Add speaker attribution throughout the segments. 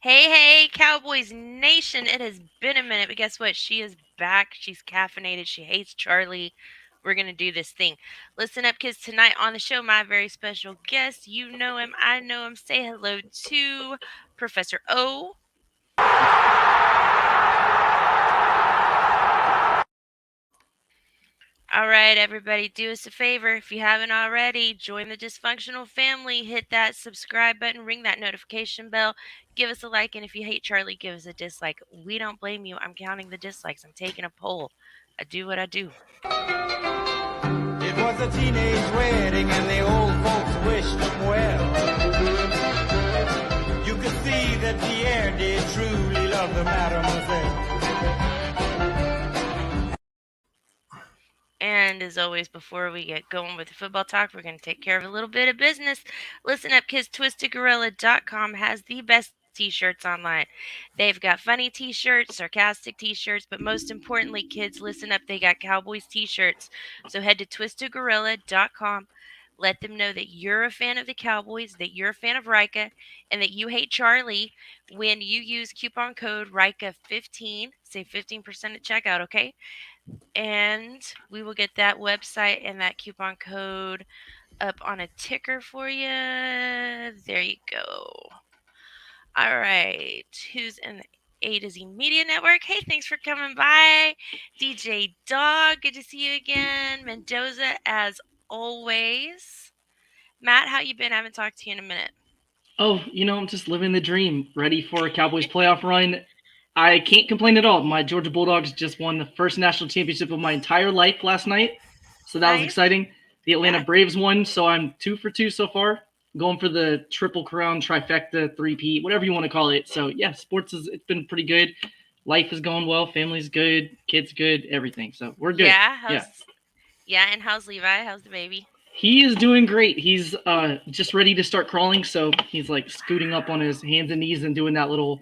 Speaker 1: Hey, Cowboys Nation. It has been a minute, but guess what? She is back. She's caffeinated. She hates Charlie. We're going to do this thing. Listen up, kids. Tonight on the show, my very special guest. You know him. I know him. Say hello to Professor O. All right, everybody, do us a favor. If you haven't already, join the dysfunctional family. Hit that subscribe button, ring that notification bell, give us a like, and if you hate Charlie, give us a dislike. We don't blame you. I'm counting the dislikes. I'm taking a poll. I do what I do.
Speaker 2: It was a teenage wedding and the old folks wished them well. You could see that Pierre did truly love the mademoiselle.
Speaker 1: And as always, before we get going with the football talk, we're going to take care of a little bit of business. Listen up, kids. TwistedGorilla.com has the best t-shirts online. They've got funny t-shirts, sarcastic t-shirts, but most importantly, kids, listen up. They got Cowboys t-shirts. So head to TwistedGorilla.com. Let them know that you're a fan of the Cowboys, that you're a fan of Rika, and that you hate Charlie when you use coupon code RIKA15. Save 15% at checkout, okay? And we will get that website and that coupon code up on a ticker for you. There you go. All right. Who's in the A to Z Media Network? Hey, thanks for coming by. DJ Dog, good to see you again. Mendoza, as always. Matt, how you been? I haven't talked to you in a minute.
Speaker 3: Oh, I'm just living the dream, ready for a Cowboys playoff run. I can't complain at all. My Georgia Bulldogs just won the first national championship of my entire life last night, so that was exciting. The Atlanta Braves won, so I'm 2 for 2 so far. Going for the triple crown, trifecta, three-peat, whatever you want to call it. So, yeah, it's been pretty good. Life is going well. Family's good. Kids good. Everything. So, we're good.
Speaker 1: Yeah, and how's Levi? How's the baby?
Speaker 3: He is doing great. He's just ready to start crawling, so he's like scooting up on his hands and knees and doing that little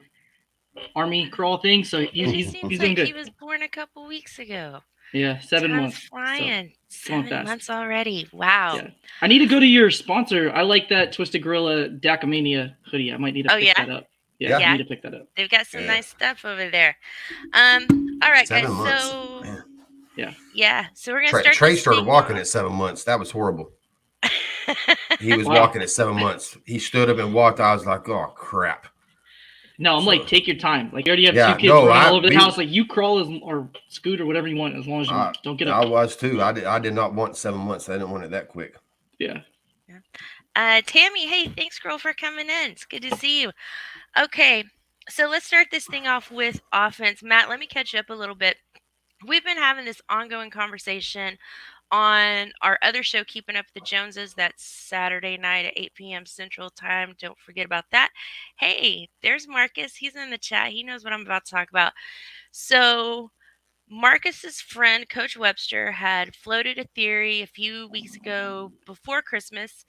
Speaker 3: army crawl thing. So he's doing good.
Speaker 1: He was born a couple weeks ago.
Speaker 3: Yeah, 7 months.
Speaker 1: Flying. So 7 months already. Wow.
Speaker 3: Yeah. I need to go to your sponsor. I like that Twisted Gorilla Dakamania hoodie. I might need to pick that up. Yeah, I need to pick that up.
Speaker 1: They've got some nice stuff over there. All right,
Speaker 4: 7
Speaker 1: guys.
Speaker 4: months.
Speaker 1: So
Speaker 4: Man.
Speaker 1: Yeah. So we're gonna start.
Speaker 4: Trey started walking at 7 months. That was horrible. He was walking at 7 months. He stood up and walked. I was like, oh crap.
Speaker 3: No, I'm like, take your time. Like, you already have 2 kids running all over the house. Like, you crawl or scoot or whatever you want, as long as you don't get up.
Speaker 4: I was too. I did not want 7 months. I didn't want it that quick.
Speaker 3: Yeah.
Speaker 1: Tammy, hey, thanks, girl, for coming in. It's good to see you. Okay, so let's start this thing off with offense. Matt, let me catch you up a little bit. We've been having this ongoing conversation on our other show, Keeping Up with the Joneses. That's Saturday night at 8 p.m. Central Time. Don't forget about that. Hey, there's Marcus. He's in the chat. He knows what I'm about to talk about. So Marcus's friend, Coach Webster, had floated a theory a few weeks ago before Christmas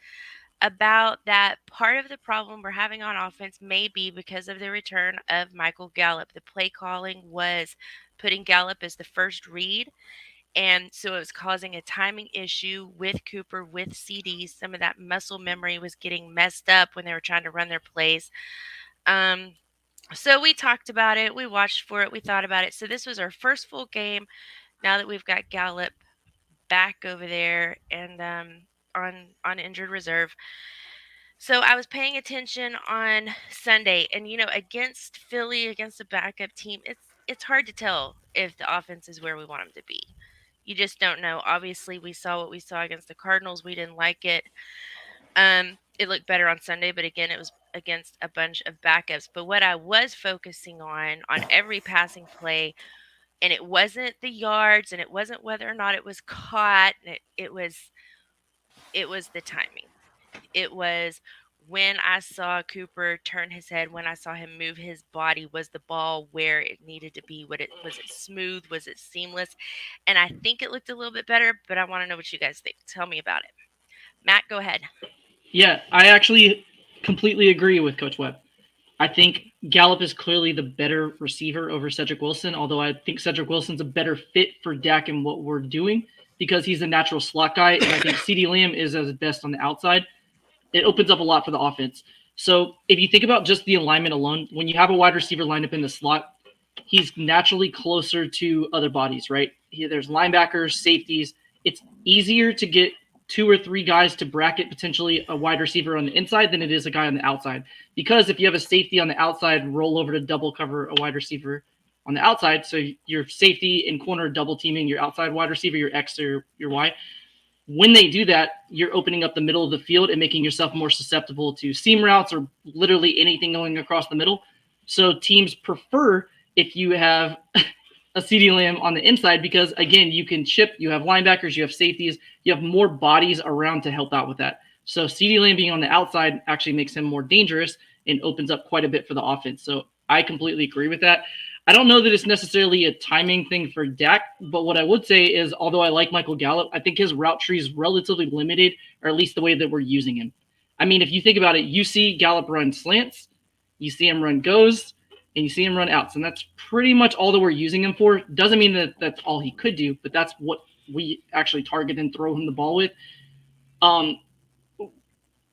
Speaker 1: about that part of the problem we're having on offense may be because of the return of Michael Gallup. The play calling was putting Gallup as the first read. And so it was causing a timing issue with Cooper, with CD. Some of that muscle memory was getting messed up when they were trying to run their plays. So we talked about it. We watched for it. We thought about it. So this was our first full game now that we've got Gallup back over there and on injured reserve. So I was paying attention on Sunday. And, against Philly, against a backup team, it's hard to tell if the offense is where we want them to be. You just don't know. Obviously, we saw what we saw against the Cardinals. We didn't like it. It looked better on Sunday, but again, it was against a bunch of backups. But what I was focusing on every passing play, and it wasn't the yards, and it wasn't whether or not it was caught. It was the timing. It was when I saw Cooper turn his head, when I saw him move his body, was the ball where it needed to be? Was it smooth? Was it seamless? And I think it looked a little bit better, but I want to know what you guys think. Tell me about it. Matt, go ahead.
Speaker 3: Yeah, I actually completely agree with Coach Webb. I think Gallup is clearly the better receiver over Cedric Wilson, although I think Cedric Wilson's a better fit for Dak and what we're doing because he's a natural slot guy, and I think CeeDee Lamb is at his best on the outside. It opens up a lot for the offense. So if you think about just the alignment alone, when you have a wide receiver lined up in the slot, he's naturally closer to other bodies, right? There's linebackers, safeties. It's easier to get 2 or 3 guys to bracket potentially a wide receiver on the inside than it is a guy on the outside. Because if you have a safety on the outside, roll over to double cover a wide receiver on the outside. So your safety and corner double teaming your outside wide receiver, your X or your Y. When they do that, you're opening up the middle of the field and making yourself more susceptible to seam routes or literally anything going across the middle. So teams prefer if you have a CeeDee Lamb on the inside because, again, you can chip, you have linebackers, you have safeties, you have more bodies around to help out with that. So CeeDee Lamb being on the outside actually makes him more dangerous and opens up quite a bit for the offense. So I completely agree with that. I don't know that it's necessarily a timing thing for Dak, but what I would say is, although I like Michael Gallup, I think his route tree is relatively limited, or at least the way that we're using him. I mean, if you think about it, you see Gallup run slants, you see him run goes, and you see him run outs, and that's pretty much all that we're using him for. Doesn't mean that that's all he could do, but that's what we actually target and throw him the ball with.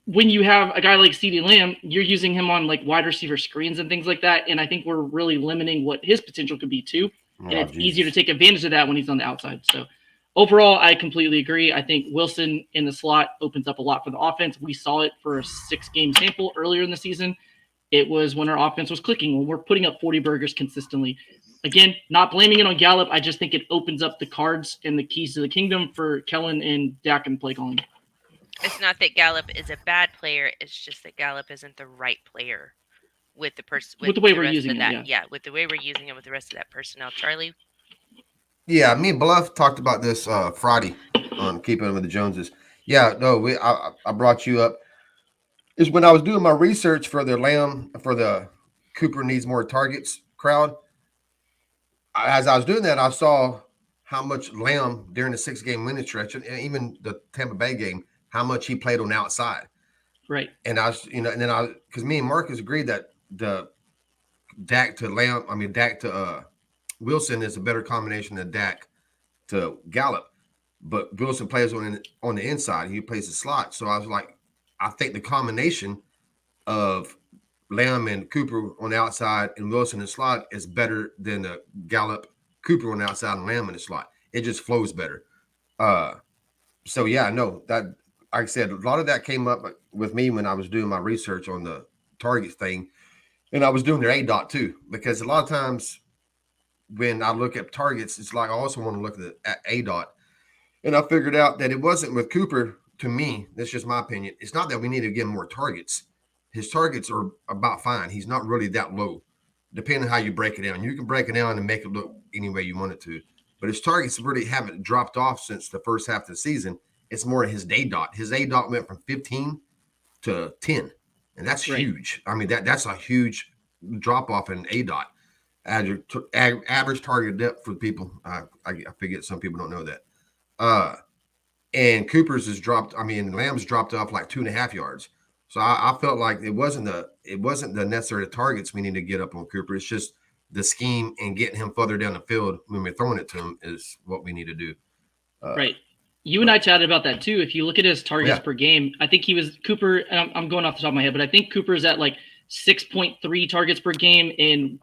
Speaker 3: When you have a guy like CeeDee Lamb, you're using him on like wide receiver screens and things like that. And I think we're really limiting what his potential could be too. And it's easier to take advantage of that when he's on the outside. So overall, I completely agree. I think Wilson in the slot opens up a lot for the offense. We saw it for a 6-game sample earlier in the season. It was when our offense was clicking, when we're putting up 40 burgers consistently. Again, not blaming it on Gallup. I just think it opens up the cards and the keys to the kingdom for Kellen and Dak and play calling.
Speaker 1: It's not that Gallup is a bad player. It's just that Gallup isn't the right player with the person
Speaker 3: with the way we're using him.
Speaker 1: With the way we're using him with the rest of that personnel. Charlie?
Speaker 4: Yeah, me and Bluff talked about this Friday on Keeping Up with the Joneses. Yeah, no, I brought you up. Is when I was doing my research for the Lamb, for the Cooper needs more targets crowd. As I was doing that, I saw how much Lamb during the 6-game winning stretch, and even the Tampa Bay game, how much he played on the outside.
Speaker 3: Right.
Speaker 4: And I was, and then because me and Marcus agreed that the Dak to Wilson is a better combination than Dak to Gallup. But Wilson plays on the inside. He plays the slot. So I was like, I think the combination of Lamb and Cooper on the outside and Wilson in the slot is better than the Gallup, Cooper on the outside and Lamb in the slot. It just flows better. So yeah, no, that, like I said, a lot of that came up with me when I was doing my research on the target thing. And I was doing their A-dot too, because a lot of times when I look at targets, it's like I also want to look at A-dot. And I figured out that it wasn't with Cooper, to me, that's just my opinion. It's not that we need to give him more targets. His targets are about fine. He's not really that low, depending on how you break it down. You can break it down and make it look any way you want it to. But his targets really haven't dropped off since the first half of the season. It's more his A-dot. His A-dot went from 15 to 10. And that's huge. I mean, that's a huge drop off in A-dot. Average target depth for people. I forget some people don't know that. And Cooper's has dropped. I mean, Lamb's dropped off like 2.5 yards. So I felt like it wasn't the necessary targets we need to get up on Cooper. It's just the scheme and getting him further down the field when we're throwing it to him is what we need to do.
Speaker 3: Right. You and I chatted about that too. If you look at his targets per game, I think Cooper, and I'm going off the top of my head, but I think Cooper's at like 6.3 targets per game and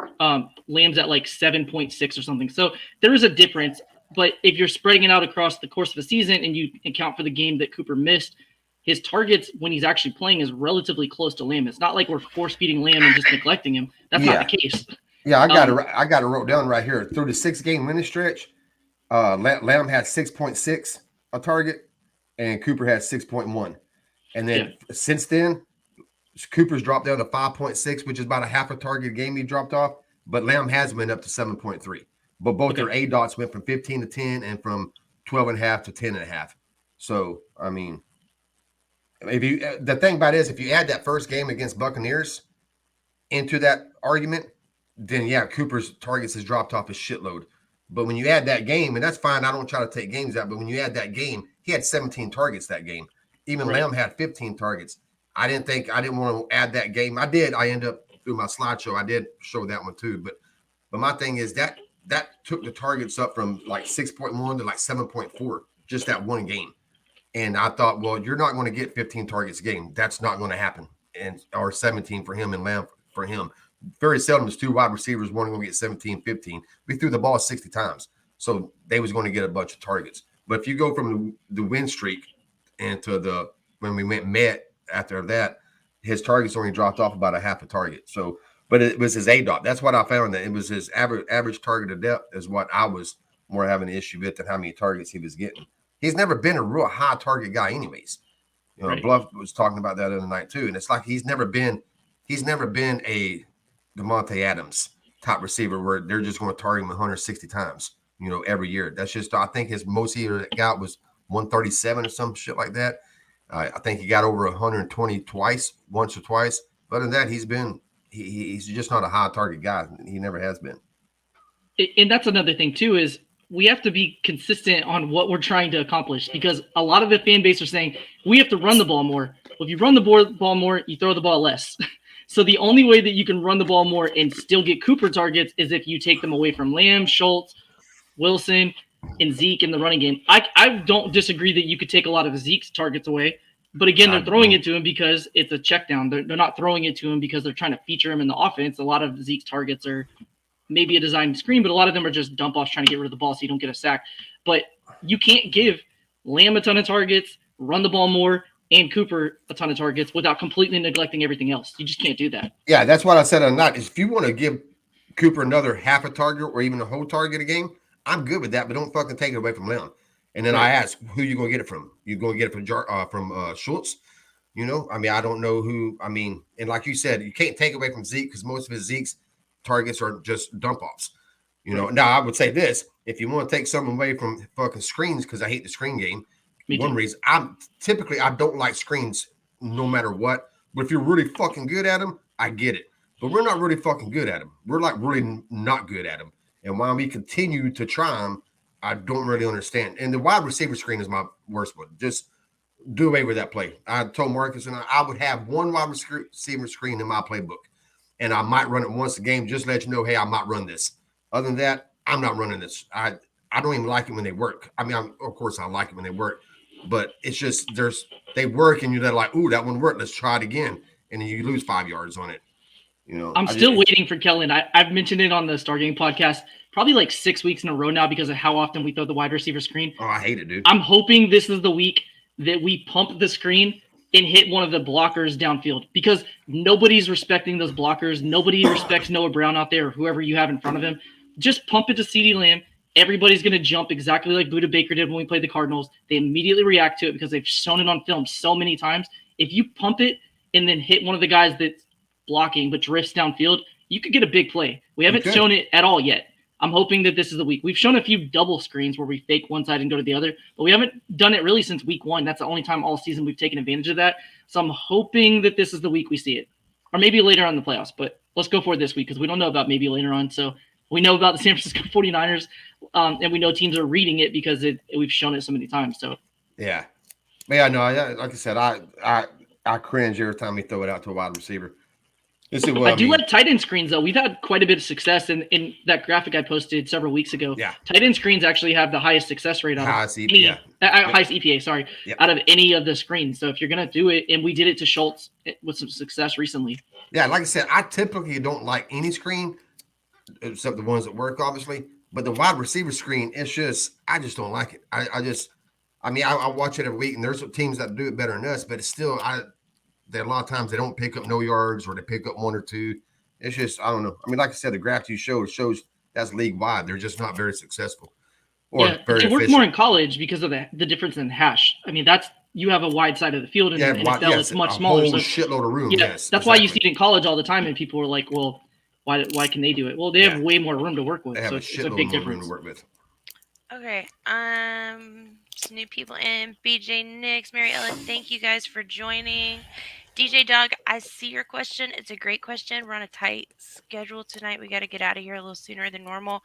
Speaker 3: Lamb's at like 7.6 or something. So there is a difference. But if you're spreading it out across the course of a season and you account for the game that Cooper missed, his targets when he's actually playing is relatively close to Lamb. It's not like we're force feeding Lamb and just neglecting him. That's not the case.
Speaker 4: Yeah, I got it wrote down right here. Through the 6-game winning stretch, Lamb had 6.6 a target, and Cooper had 6.1. And then since then, Cooper's dropped down to 5.6, which is about a half a target a game he dropped off. But Lamb has been up to 7.3. But both their A-dots went from 15 to 10 and from 12.5 to 10.5. So, I mean, the thing about it is, if you add that first game against Buccaneers into that argument, then Cooper's targets has dropped off a shitload. But when you add that game, and that's fine, I don't try to take games out, but when you add that game, he had 17 targets that game. Even Lamb had 15 targets. I didn't want to add that game. I did. I ended up through my slideshow. I did show that one too. But my thing is that took the targets up from like 6.1 to like 7.4, just that one game. And I thought, well, you're not going to get 15 targets a game. That's not going to happen. and or 17 for him and Lamb for him. Very seldom is two wide receivers one going to get 17, 15. We threw the ball 60 times. So they was going to get a bunch of targets. But if you go from the win streak and to the when we went met after that, his targets only dropped off about a half a target. So, but it was his ADOT. That's what I found, that it was his average target of depth is what I was more having an issue with than how many targets he was getting. He's never been a real high target guy, anyways. You know,
Speaker 3: Right.
Speaker 4: Bluff was talking about that other night too, and it's like he's never been a Demonte Adams top receiver where they're just going to target him 160 times, every year. That's just, I think his most he got was 137 or some shit like that. I think he got over 120 once or twice. But other than that, he's just not a high target guy. He never has been.
Speaker 3: And that's another thing too, is we have to be consistent on what we're trying to accomplish, because a lot of the fan base are saying we have to run the ball more. Well, if you run the ball more, you throw the ball less. So the only way that you can run the ball more and still get Cooper targets is if you take them away from Lamb, Schultz, Wilson, and Zeke in the running game. I don't disagree that you could take a lot of Zeke's targets away, but again, they're throwing it to him because it's a check down. They're not throwing it to him because they're trying to feature him in the offense. A lot of Zeke's targets are maybe a designed screen, but a lot of them are just dump offs trying to get rid of the ball so you don't get a sack. But you can't give Lamb a ton of targets, run the ball more, and Cooper a ton of targets without completely neglecting everything else. You just can't do that.
Speaker 4: Yeah, that's what I said on that. Is if you want to give Cooper another half a target or even a whole target a game, I'm good with that, but don't fucking take it away from Leon. And then I ask, who you gonna get it from? You gonna get it from Schultz? I don't know who. And like you said, you can't take away from Zeke because most of his Zeke's targets are just dump offs. Now I would say this: if you want to take something away from fucking screens, because I hate the screen game. One reason I don't like screens no matter what. But if you're really fucking good at them, I get it. But we're not really fucking good at them. We're like really not good at them. And while we continue to try them, I don't really understand. And the wide receiver screen is my worst one. Just do away with that play. I told Marcus and I would have one wide receiver screen in my playbook. And I might run it once a game, just let you know, hey, I might run this. Other than that, I'm not running this. I don't even like it when they work. Of course, I like it when they work. But it's just they work and you're like, ooh, that one worked. Let's try it again. And then you lose 5 yards on it.
Speaker 3: I'm still waiting for Kellen. I've mentioned it on the Star Game podcast probably like 6 weeks in a row now because of how often we throw the wide receiver screen.
Speaker 4: Oh, I hate it, dude.
Speaker 3: I'm hoping this is the week that we pump the screen and hit one of the blockers downfield, because nobody's respecting those blockers. Nobody respects Noah Brown out there or whoever you have in front of him. Just pump it to CeeDee Lamb. Everybody's going to jump exactly like Budda Baker did when we played the Cardinals. They immediately react to it because they've shown it on film so many times. If you pump it and then hit one of the guys that's blocking but drifts downfield, you could get a big play. We haven't shown it at all yet. I'm hoping that this is the week. We've shown a few double screens where we fake one side and go to the other, but we haven't done it really since week 1. That's the only time all season we've taken advantage of that. So I'm hoping that this is the week we see it, or maybe later on in the playoffs, but let's go for it this week because we don't know about maybe later on. So we know about the San Francisco 49ers, and we know teams are reading it because we've shown it so many times. So
Speaker 4: yeah. No, like I said, I cringe every time we throw it out to a wide receiver.
Speaker 3: I do like tight end screens, though. We've had quite a bit of success in that graphic I posted several weeks ago.
Speaker 4: Yeah.
Speaker 3: Tight end screens actually have the highest success rate
Speaker 4: highest
Speaker 3: EPA, out of any of the screens. So if you're going to do it, and we did it to Schultz with some success recently.
Speaker 4: Yeah, like I said, I typically don't like any screen except the ones that work, obviously. But the wide receiver screen, I just don't like it. I watch it every week, and there's some teams that do it better than us, but it's still, a lot of times they don't pick up no yards or they pick up 1 or 2. It's just, I don't know. Like I said, the graph you showed shows that's league wide. They're just not very successful.
Speaker 3: They work more in college because of the difference in hash. That's, you have a wide side of the field, and in NFL it's much smaller.
Speaker 4: So shitload of room.
Speaker 3: Yeah,
Speaker 4: yes,
Speaker 3: that's why you see it in college all the time, and people are like, well, why can they do it? Well, they have way more room to work with.
Speaker 4: They have
Speaker 3: so
Speaker 4: it's a
Speaker 3: big
Speaker 4: more
Speaker 3: difference.
Speaker 4: room to work with.
Speaker 1: Okay. Some new people in. BJ Nix, Mary Ellen, thank you guys for joining. DJ Dog, I see your question. It's a great question. We're on a tight schedule tonight. We got to get out of here a little sooner than normal.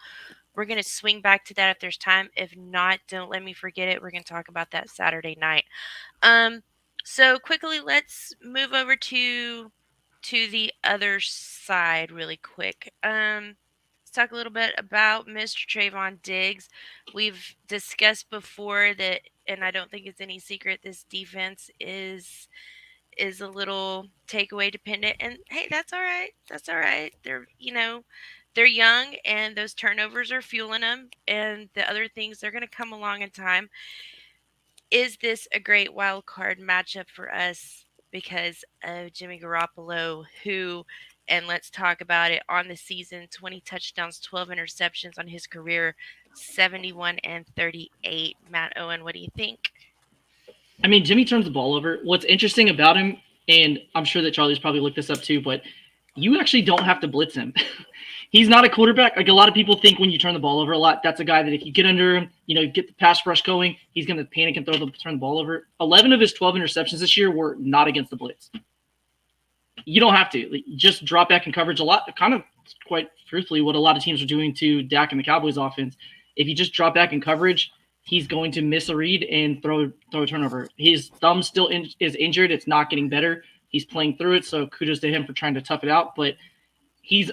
Speaker 1: We're going to swing back to that if there's time. If not, don't let me forget it. We're going to talk about that Saturday night. So quickly, let's move over to the other side really quick. Let's talk a little bit about Mr. Trevon Diggs. We've discussed before that, and I don't think it's any secret, this defense is is a little takeaway dependent, and hey, that's all right. That's all right. They're young, and those turnovers are fueling them, and the other things they're going to come along in time. Is this a great wild card matchup for us because of Jimmy Garoppolo, who, and let's talk about it, on the season, 20 touchdowns, 12 interceptions on his career, 71 and 38. Matt Owen, what do you think?
Speaker 3: I mean, Jimmy turns the ball over. What's interesting about him, and I'm sure that Charlie's probably looked this up too, but you actually don't have to blitz him. He's not a quarterback. Like a lot of people think when you turn the ball over a lot, that's a guy that if you get under him, get the pass rush going, he's going to panic and turn the ball over. 11 of his 12 interceptions this year were not against the blitz. You don't have to. Just drop back in coverage a lot. Kind of quite truthfully what a lot of teams are doing to Dak and the Cowboys offense. If you just drop back in coverage, he's going to miss a read and throw a turnover. His thumb still is injured. It's not getting better. He's playing through it, so kudos to him for trying to tough it out. But he's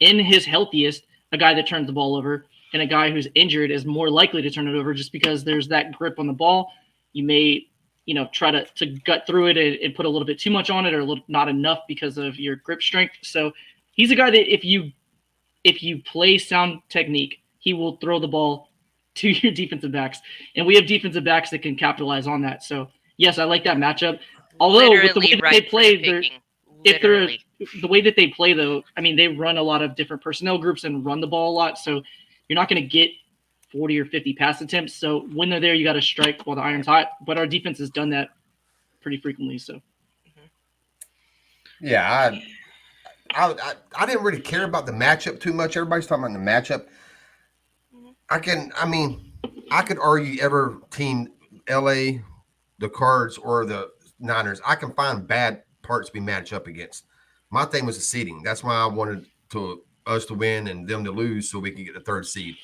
Speaker 3: in his healthiest, a guy that turns the ball over, and a guy who's injured is more likely to turn it over just because there's that grip on the ball. You may, try to gut through it and put a little bit too much on it or not enough because of your grip strength. So he's a guy that if you play sound technique, he will throw the ball to your defensive backs. And we have defensive backs that can capitalize on that. So, yes, I like that matchup. Although with the way that they play, the way that they play, though, I mean, they run a lot of different personnel groups and run the ball a lot. So you're not going to get 40 or 50 pass attempts. So when they're there, you got to strike while the iron's hot. But our defense has done that pretty frequently. So,
Speaker 4: yeah, I didn't really care about the matchup too much. Everybody's talking about the matchup. I could argue every team, LA, the Cards, or the Niners, I can find bad parts to be matched up against. My thing was the seeding. That's why I wanted us to win and them to lose so we can get the third seed,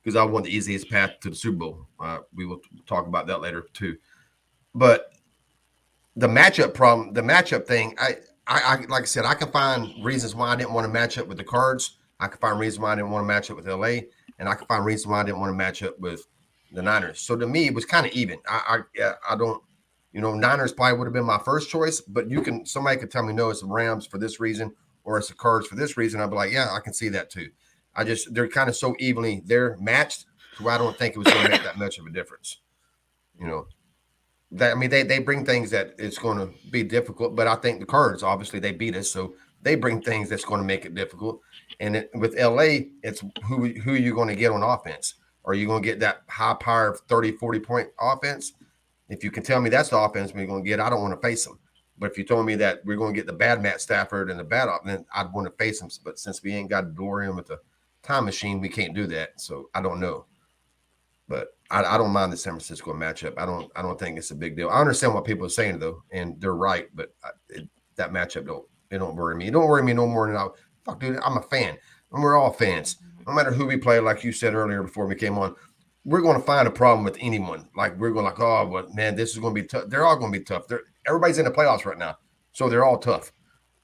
Speaker 4: because I want the easiest path to the Super Bowl. We will talk about that later too. But the matchup thing, I like I said, I can find reasons why I didn't want to match up with the Cards. I can find reasons why I didn't want to match up with LA, and I can find reasons why I didn't want to match up with the Niners. So to me, it was kind of even. I don't, Niners probably would have been my first choice, but somebody could tell me no, it's the Rams for this reason, or it's the Cards for this reason. I'd be like, yeah, I can see that too. They're kind of so evenly, they're matched to where I don't think it was going to make that much of a difference. They bring things that it's going to be difficult, but I think the Cards, obviously, they beat us, so they bring things that's going to make it difficult. And with LA, it's who you're going to get on offense. Are you going to get that high power 30, 40-point offense? If you can tell me that's the offense we're going to get, I don't want to face them. But if you told me that we're going to get the bad Matt Stafford and the bad offense, then I'd want to face them. But since we ain't got a DeLorean with a time machine, we can't do that. So I don't know. But I don't mind the San Francisco matchup. I don't think it's a big deal. I understand what people are saying though, and they're right. But that matchup don't worry me. It don't worry me no more than fuck, dude. I'm a fan, and we're all fans. No matter who we play, like you said earlier before we came on, we're going to find a problem with anyone. Like we're going oh, but man, this is going to be tough. They're all going to be tough. Everybody's in the playoffs right now, so they're all tough.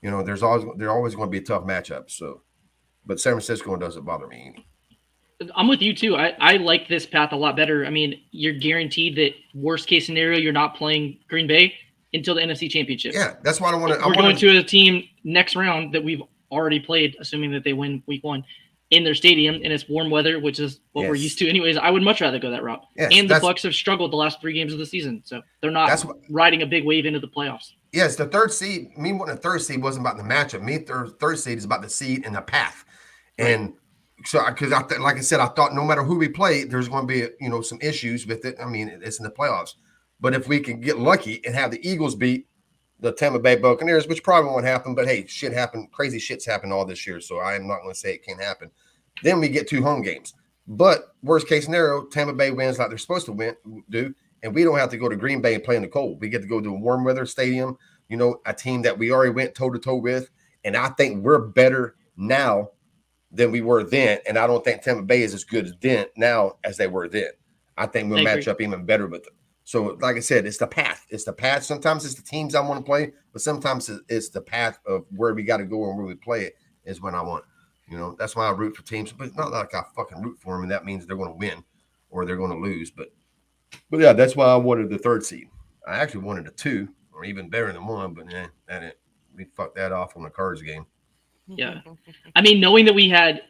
Speaker 4: They're always going to be a tough matchup. So, but San Francisco doesn't bother me any.
Speaker 3: I'm with you too. I like this path a lot better. I mean, you're guaranteed that worst case scenario, you're not playing Green Bay until the NFC Championship.
Speaker 4: Yeah, that's why I don't want to.
Speaker 3: We're going to a team next round that we've already played, assuming that they win week 1 in their stadium, and it's warm weather, which is what we're used to anyways. I would much rather go that route.
Speaker 4: Yes,
Speaker 3: and the Bucs have struggled the last 3 games of the season, so they're not riding a big wave into the playoffs.
Speaker 4: Yes, the third seed. Me wanting the third seed wasn't about the matchup. Me, third seed is about the seed and the path. Right. And so, because like I said, I thought no matter who we play, there's going to be some issues with it. I mean, it's in the playoffs. But if we can get lucky and have the Eagles beat the Tampa Bay Buccaneers, which probably won't happen, but hey, shit happened. Crazy shit's happened all this year, so I am not going to say it can't happen. Then we get 2 home games. But worst case scenario, Tampa Bay wins like they're supposed to do, and we don't have to go to Green Bay and play in the cold. We get to go to a warm weather stadium, a team that we already went toe-to-toe with, and I think we're better now than we were then, and I don't think Tampa Bay is as good now as they were then. I think we'll match up even better with them. So, like I said, it's the path. It's the path. Sometimes it's the teams I want to play, but sometimes it's the path of where we got to go and where we play it is when I want. That's why I root for teams, but it's not like I fucking root for them, and that means they're going to win or they're going to lose. But yeah, that's why I wanted the third seed. I actually wanted a 2 or even better than one. But we fucked that off on the Cards game.
Speaker 3: Yeah. I mean, knowing that we had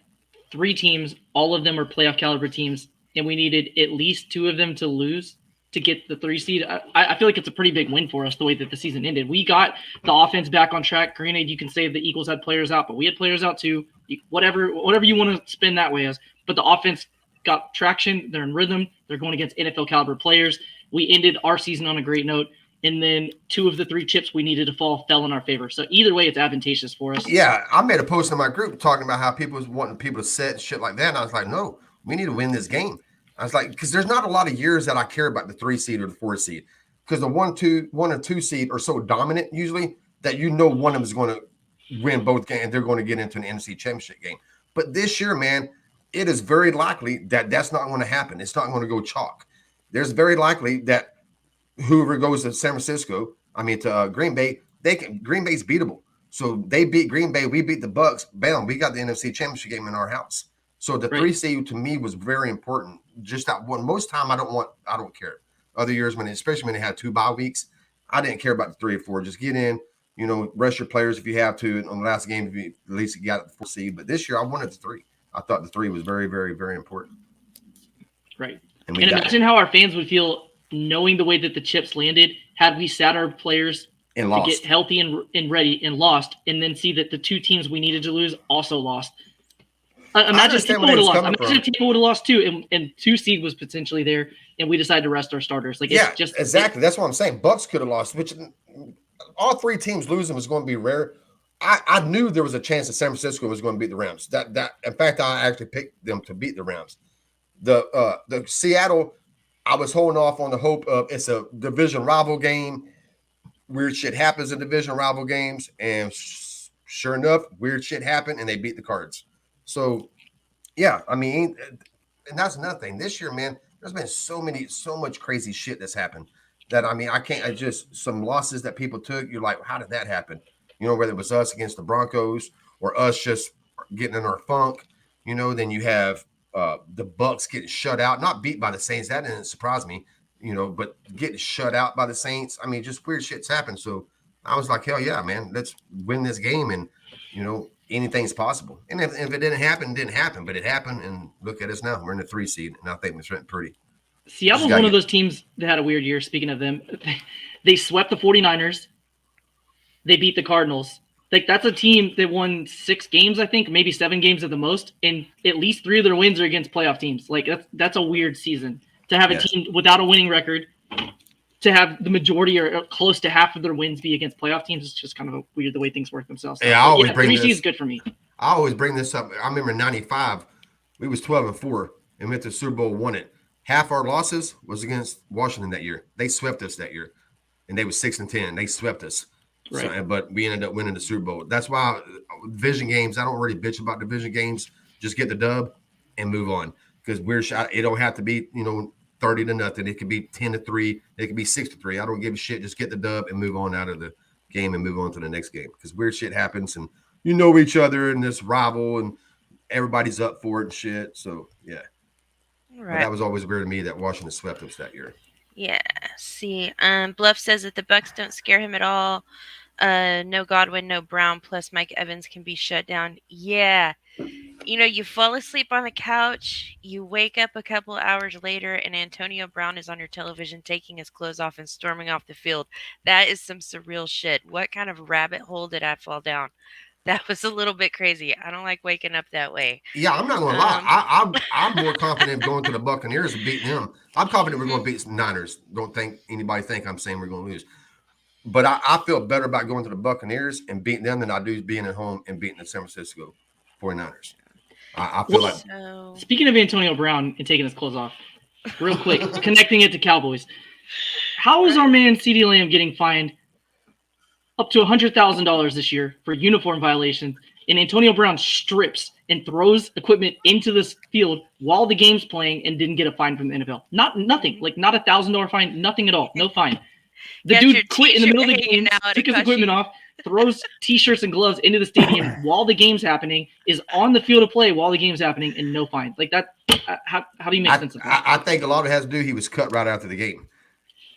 Speaker 3: 3 teams, all of them are playoff caliber teams, and we needed at least 2 of them to lose to get the 3 seed. I feel like it's a pretty big win for us the way that the season ended. We got the offense back on track. Granted, you can say the Eagles had players out, but we had players out too. Whatever you want to spin that way as. But the offense got traction. They're in rhythm. They're going against NFL caliber players. We ended our season on a great note. And then 2 of the 3 chips we needed to fall fell in our favor. So either way, it's advantageous for us.
Speaker 4: Yeah, I made a post in my group talking about how people was wanting people to set shit like that. And I was like, no, we need to win this game. I was like, because there's not a lot of years that I care about the 3 seed or the 4 seed. Because the 1 and 2 seed are so dominant usually that one of them is going to win both games. They're going to get into an NFC championship game. But this year, man, it is very likely that that's not going to happen. It's not going to go chalk. There's very likely that whoever goes to San Francisco, to Green Bay, Green Bay's beatable. So they beat Green Bay, we beat the Bucks. Bam, we got the NFC Championship game in our house. So the 3 seed to me was very important. Just that one. Most time I don't care. Other years especially when they had 2 bye weeks, I didn't care about the 3 or 4. Just get in, rest your players if you have to. And on the last game, at least you got the 4 seed. But this year I wanted the 3. I thought the 3 was very, very, very important.
Speaker 3: Right. And imagine how our fans would feel knowing the way that the chips landed had we sat our players
Speaker 4: and
Speaker 3: to get healthy and ready and lost, and then see that the 2 teams we needed to lose also lost. Imagine if Tampa would have lost. Imagine if Tampa would have lost too, and 2 seed was potentially there, and we decided to rest our starters. It's just
Speaker 4: exactly. That's what I'm saying. Bucks could have lost, which all 3 teams losing was going to be rare. I knew there was a chance that San Francisco was going to beat the Rams. That in fact, I actually picked them to beat the Rams. The Seattle, I was holding off on the hope of it's a division rival game. Weird shit happens in division rival games, and sure enough, weird shit happened, and they beat the Cards. So, yeah, and that's another thing. This year, man, there's been so much crazy shit that's happened that I just some losses that people took. You're like, how did that happen? Whether it was us against the Broncos or us just getting in our funk. Then you have the Bucks getting shut out, not beat by the Saints. That didn't surprise me, but getting shut out by the Saints. Just weird shit's happened. So I was like, hell yeah, man, let's win this game. And, anything's possible. And if it didn't happen, it didn't happen, but it happened. And look at us now. We're in the 3 seed. And I think it's went pretty.
Speaker 3: Seattle's one of those teams that had a weird year. Speaking of them, they swept the 49ers. They beat the Cardinals. That's a team that won 6 games, I think, maybe 7 games at the most, and at least 3 of their wins are against playoff teams. That's a weird season to have a team without a winning record, to have the majority or close to half of their wins be against playoff teams. It's just kind of weird the way things work themselves.
Speaker 4: Yeah, I always bring
Speaker 3: 3
Speaker 4: this.
Speaker 3: is good for me.
Speaker 4: I always bring this up. I remember in '95, we was 12-4 and went to Super Bowl, won it. Half our losses was against Washington that year. They swept us that year, and they was 6-10. They swept us. Right. So, but we ended up winning the Super Bowl. That's why division games, I don't really bitch about division games. Just get the dub and move on. Because it don't have to be, 30-0. It could be 10-3. It could be 6-3. I don't give a shit. Just get the dub and move on out of the game and move on to the next game. Because weird shit happens and each other and this rival and everybody's up for it and shit. So yeah. Right. But that was always weird to me that Washington swept us that year.
Speaker 1: Yeah. See, Bluff says that the Bucks don't scare him at all. No Godwin, no Brown, plus Mike Evans can be shut down. Yeah. You fall asleep on the couch, you wake up a couple hours later, and Antonio Brown is on your television taking his clothes off and storming off the field. That is some surreal shit. What kind of rabbit hole did I fall down? That was a little bit crazy. I don't like waking up that way.
Speaker 4: Yeah, I'm not going to lie. I'm more confident going to the Buccaneers and beating them. I'm confident we're going to beat the Niners. Don't think anybody think I'm saying we're going to lose. But I feel better about going to the Buccaneers and beating them than I do being at home and beating the San Francisco 49ers. I feel like.
Speaker 3: Speaking of Antonio Brown and taking his clothes off, real quick, connecting it to Cowboys. How is our man CeeDee Lamb getting fined up to $100,000 this year for uniform violations, and Antonio Brown strips and throws equipment into this field while the game's playing and didn't get a fine from the NFL? Nothing. Not $1,000 fine, nothing at all. No fine. The dude quit in the middle of the game, took his equipment off, throws T-shirts and gloves into the stadium while the game's happening, is on the field of play while the game's happening, and no fine. That. How do you make sense of that?
Speaker 4: I think a lot of it has to do. He was cut right after the game.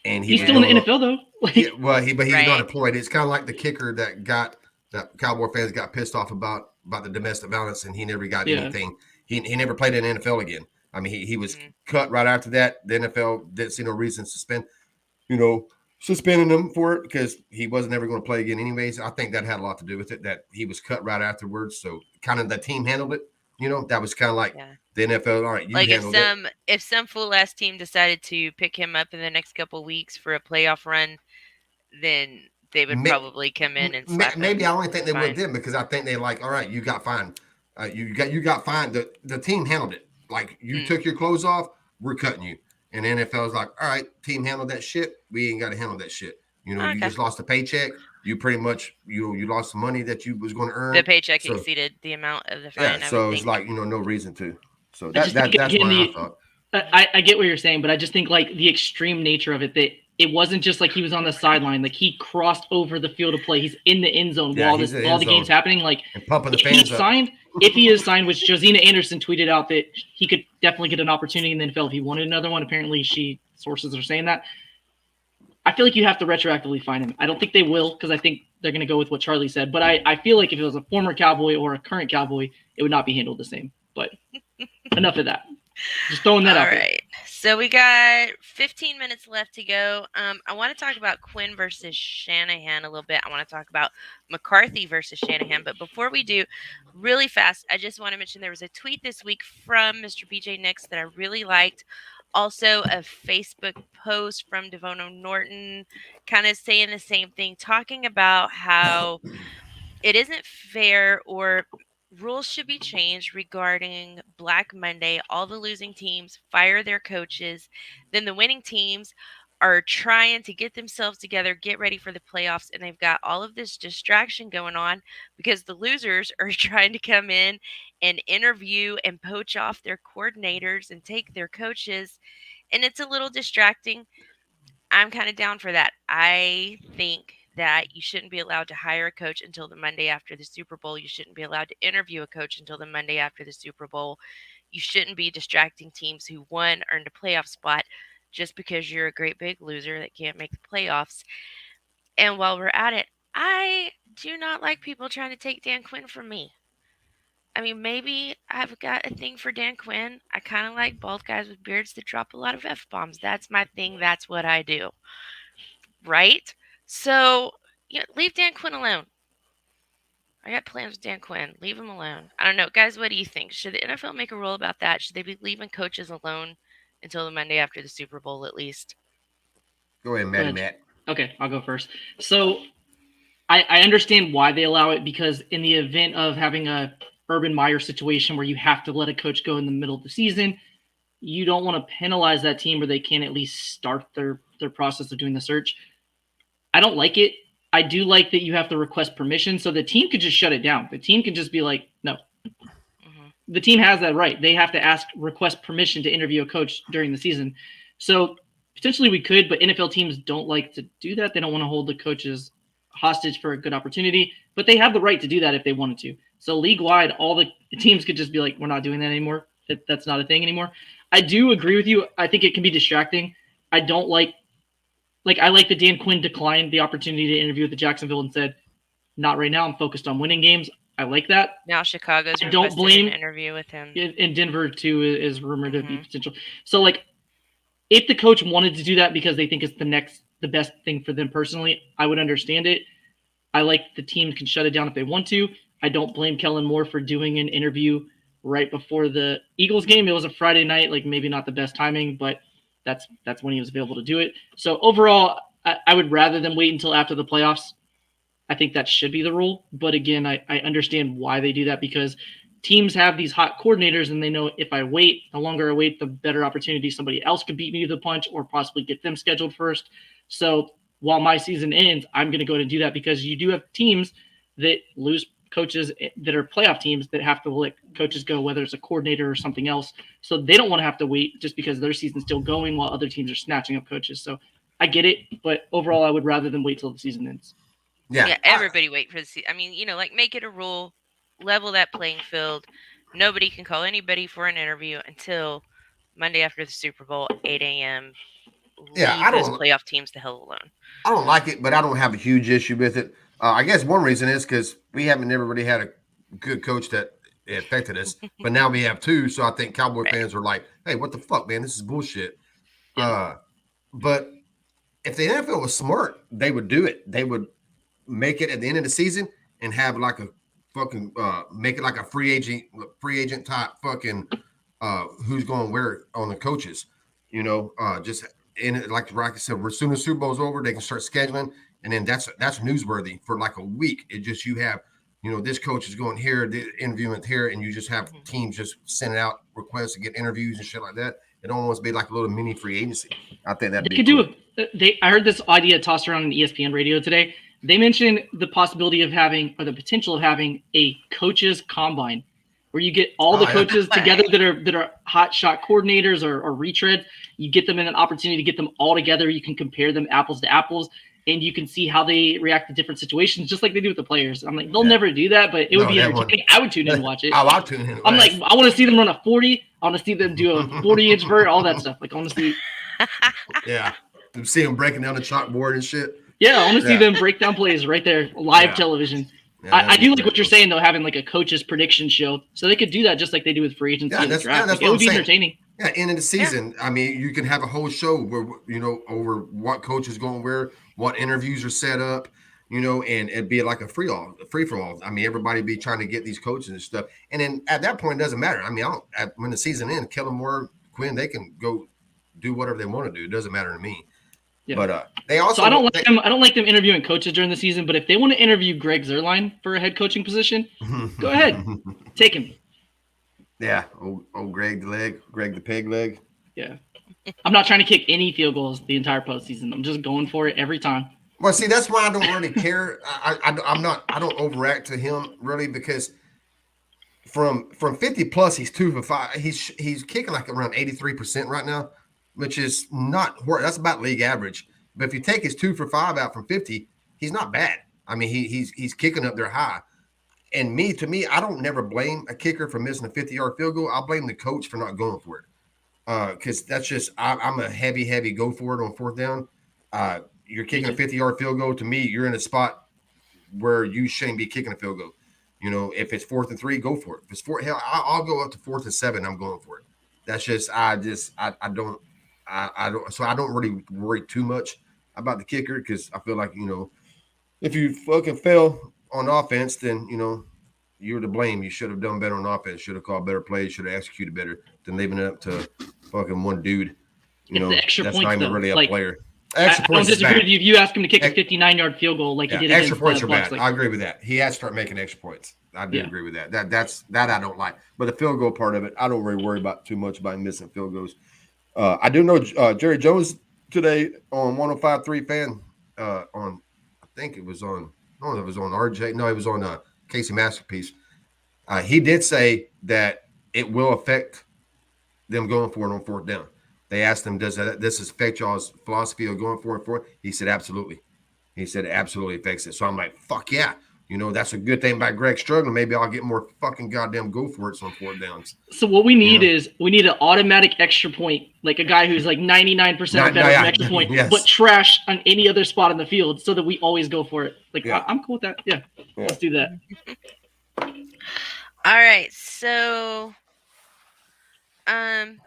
Speaker 4: and he
Speaker 3: He's
Speaker 4: was
Speaker 3: still in
Speaker 4: going
Speaker 3: the
Speaker 4: to.
Speaker 3: NFL though.
Speaker 4: Yeah, well, but he's not
Speaker 1: Right.
Speaker 4: employed. It's kind of like the kicker that Cowboy fans got pissed off about the domestic violence, and he never got
Speaker 3: Yeah.
Speaker 4: anything. He never played in the NFL again. I mean, he was
Speaker 1: Mhm.
Speaker 4: cut right after that. The NFL didn't see no reason to suspending him for it because he wasn't ever going to play again anyways. I think that had a lot to do with it, that he was cut right afterwards. So kind of the team handled it. That was kind of like
Speaker 1: Yeah.
Speaker 4: the NFL. All right, you
Speaker 1: Like
Speaker 4: handled it.
Speaker 1: if some fool ass team decided to pick him up in the next couple weeks for a playoff run, then they would probably come in and slap
Speaker 4: Maybe
Speaker 1: him
Speaker 4: I only think
Speaker 1: for
Speaker 4: they would
Speaker 1: fine.
Speaker 4: then because I think they like, all right, you got fined. You got fined. The team handled it. Like you
Speaker 1: Mm.
Speaker 4: took your clothes off, we're cutting you. And the NFL's like, all right, team handled that shit. We ain't got to handle that shit. You
Speaker 1: Okay.
Speaker 4: just lost a paycheck. You pretty much you lost some money that you was going to
Speaker 1: The
Speaker 4: earn.
Speaker 1: paycheck
Speaker 4: So
Speaker 1: exceeded the amount of the
Speaker 4: yeah,
Speaker 1: fine, I would
Speaker 4: so it's
Speaker 1: think.
Speaker 4: like no reason to. So
Speaker 3: I just think
Speaker 4: that's
Speaker 3: again
Speaker 4: why I thought.
Speaker 3: I get what you're saying, but I just think like the extreme nature of it, that it wasn't just like he was on the sideline, like he crossed over the field of play. He's in the end zone
Speaker 4: Yeah,
Speaker 3: while
Speaker 4: he's
Speaker 3: this
Speaker 4: in the
Speaker 3: while
Speaker 4: end
Speaker 3: the game's
Speaker 4: zone
Speaker 3: happening. Like
Speaker 4: and pumping the
Speaker 3: if he
Speaker 4: fans up.
Speaker 3: signed, if he is signed, which Josina Anderson tweeted out that he could definitely get an opportunity in the NFL if he wanted another one. Apparently, sources are saying that. I feel like you have to retroactively fine him. I don't think they will because I think they're going to go with what Charlie said. But I feel like if it was a former Cowboy or a current Cowboy, it would not be handled the same. But enough of that. Just throwing that
Speaker 1: All
Speaker 3: out there.
Speaker 1: right. So we got 15 minutes left to go. I want to talk about Quinn versus Shanahan a little bit. I want to talk about McCarthy versus Shanahan. But before we do, really fast, I just want to mention there was a tweet this week from Mr. BJ Nix that I really liked. Also, a Facebook post from Devono Norton kind of saying the same thing, talking about how it isn't fair or rules should be changed regarding Black Monday. All the losing teams fire their coaches. Then the winning teams are trying to get themselves together, get ready for the playoffs, and they've got all of this distraction going on because the losers are trying to come in and interview and poach off their coordinators and take their coaches. And it's a little distracting. I'm kind of down for that. I think that you shouldn't be allowed to hire a coach until the Monday after the Super Bowl. You shouldn't be allowed to interview a coach until the Monday after the Super Bowl. You shouldn't be distracting teams who won, earned a playoff spot just because you're a great big loser that can't make the playoffs. And while we're at it, I do not like people trying to take Dan Quinn from me. I mean, maybe I've got a thing for Dan Quinn. I kind of like bald guys with beards that drop a lot of F bombs. That's my thing. That's what I do. Right? So, leave Dan Quinn alone. I got plans with Dan Quinn. Leave him alone. I don't know. Guys, what do you think? Should the NFL make a rule about that? Should they be leaving coaches alone until the Monday after the Super Bowl at least?
Speaker 4: Go ahead, Matty Matt.
Speaker 3: Okay, I'll go first. So I understand why they allow it, because in the event of having a Urban Meyer situation where you have to let a coach go in the middle of the season, you don't want to penalize that team where they can at least start their process of doing the search. I don't like it. I do like that you have to request permission, so the team could just shut it down. The team can just be like, no.
Speaker 1: Mm-hmm.
Speaker 3: The team has that right. They have to request permission to interview a coach during the season. So potentially we could, but NFL teams don't like to do that. They don't want to hold the coaches hostage for a good opportunity, but they have the right to do that if they wanted to. So league-wide, all the teams could just be like, we're not doing that anymore. That's not a thing anymore. I do agree with you. I think it can be distracting. I don't like I like that Dan Quinn declined the opportunity to interview with the Jacksonville and said, not right now. I'm focused on winning games. I like that.
Speaker 1: Now Chicago's
Speaker 3: I don't
Speaker 1: requested
Speaker 3: blame
Speaker 1: an interview with him.
Speaker 3: in Denver too is rumored to be
Speaker 1: Mhm.
Speaker 3: potential. So if the coach wanted to do that because they think it's the best thing for them personally, I would understand it. I like the team can shut it down if they want to. I don't blame Kellen Moore for doing an interview right before the Eagles game. It was a Friday night, maybe not the best timing, but that's when he was available to do it. So overall, I would rather them wait until after the playoffs. I think that should be the rule. But again, I understand why they do that, because teams have these hot coordinators and they know if I wait, the longer I wait, the better opportunity somebody else could beat me to the punch or possibly get them scheduled first. So while my season ends, I'm going to go ahead and do that, because you do have teams that lose coaches that are playoff teams that have to let coaches go, whether it's a coordinator or something else. So they don't want to have to wait just because their season's still going while other teams are snatching up coaches. So I get it, but overall, I would rather them wait till the season ends.
Speaker 1: Yeah, everybody wait for the season. I mean, make it a rule, level that playing field. Nobody can call anybody for an interview until Monday after the Super Bowl, 8 a.m.
Speaker 4: Yeah,
Speaker 1: leave those playoff teams the hell alone.
Speaker 4: I don't like it, but I don't have a huge issue with it. I guess one reason is because we haven't never really had a good coach that affected us, but now we have two. So I think Cowboy fans are like, "Hey, what the fuck, man? This is bullshit."
Speaker 3: Yeah.
Speaker 4: But if the NFL was smart, they would do it. They would make it at the end of the season and have like a fucking make it like a free agent type fucking who's going where on the coaches. Just in it, like I said, as soon as Super Bowl's over, they can start scheduling, and then that's newsworthy for like a week. It just you have, this coach is going here, the interviewing here, and you just have teams just sending out requests to get interviews and shit like that. It almost be like a little mini free agency. I think that
Speaker 3: they could cool. I heard this idea tossed around on ESPN radio today. They mentioned the possibility of having, or the potential of having, a coaches combine, where you get all the coaches together that are hot shot coordinators or retread. You get them in an opportunity to get them all together. You can compare them apples to apples, and you can see how they react to different situations, just like they do with the players. I'm like, they'll never do that, but it would be entertaining. I would tune in and watch it.
Speaker 4: I'll tune in.
Speaker 3: I'm like, I want to see them run a 40. I want to see them do a 40-inch vert, all that stuff. Like, I want to see.
Speaker 4: Yeah. See them breaking down the chalkboard and shit.
Speaker 3: Yeah, I want to see them break down plays right there, live television. Yeah, I do like what you're saying, though, having like a coach's prediction show. So they could do that just like they do with free agency and the draft. It would be entertaining.
Speaker 4: Yeah, end of the season. Yeah. I mean, you can have a whole show where, over what coach is going where, what interviews are set up, and it'd be like a free for all. I mean, everybody be trying to get these coaches and stuff. And then at that point, it doesn't matter. I mean, when the season ends, Kellen Moore, Quinn, they can go do whatever they want to do. It doesn't matter to me. Yeah. But they also.
Speaker 3: So I don't like them interviewing coaches during the season. But if they want to interview Greg Zuerlein for a head coaching position, go ahead, take him.
Speaker 4: Yeah, old Greg the peg leg.
Speaker 3: Yeah, I'm not trying to kick any field goals the entire postseason. I'm just going for it every time.
Speaker 4: Well, see, that's why I don't really care. I don't overact to him really, because from 50 plus, he's 2 for 5. He's kicking like around 83% right now, which is not horrible. That's about league average. But if you take his 2 for 5 out from 50, he's not bad. I mean, he's kicking up there high. And to me, I don't never blame a kicker for missing a 50-yard field goal. I'll blame the coach for not going for it. Because that's just I'm a heavy go for it on fourth down. You're kicking a 50-yard field goal. To me, you're in a spot where you shouldn't be kicking a field goal. If it's 4th and 3, go for it. If it's 4, hell, I'll go up to 4th and 7. I'm going for it. That's just I don't. So I don't really worry too much about the kicker, because I feel like, if you fucking fail on offense, then, you're to blame. You should have done better on offense. Should have called better plays. Should have executed better than leaving it up to fucking one dude.
Speaker 3: The extra
Speaker 4: that's
Speaker 3: points,
Speaker 4: not even
Speaker 3: though.
Speaker 4: really a
Speaker 3: Like,
Speaker 4: player.
Speaker 3: I don't disagree with you. If you ask him to kick a 59-yard field goal like he did against
Speaker 4: extra points are
Speaker 3: Bucks,
Speaker 4: bad. I agree with that. He has to start making extra points. I do agree with that. That I don't like. But the field goal part of it, I don't really worry about too much about missing field goals. I do know Jerry Jones today on 105.3 Fan on, I think it was on, I don't know if it was on RJ. No, it was on Casey Masterpiece. He did say that it will affect them going for it on fourth down. They asked him, does this affect y'all's philosophy of going for it? He said, absolutely. He said, it absolutely affects it. So I'm like, fuck yeah. That's a good thing about Greg struggling. Maybe I'll get more fucking goddamn go for it on fourth downs.
Speaker 3: So what we need is an automatic extra point, like a guy who's like 99% better than an extra point, but trash on any other spot in the field, so that we always go for it. Like, I'm cool with that. Yeah. Let's do that.
Speaker 1: All right. So, and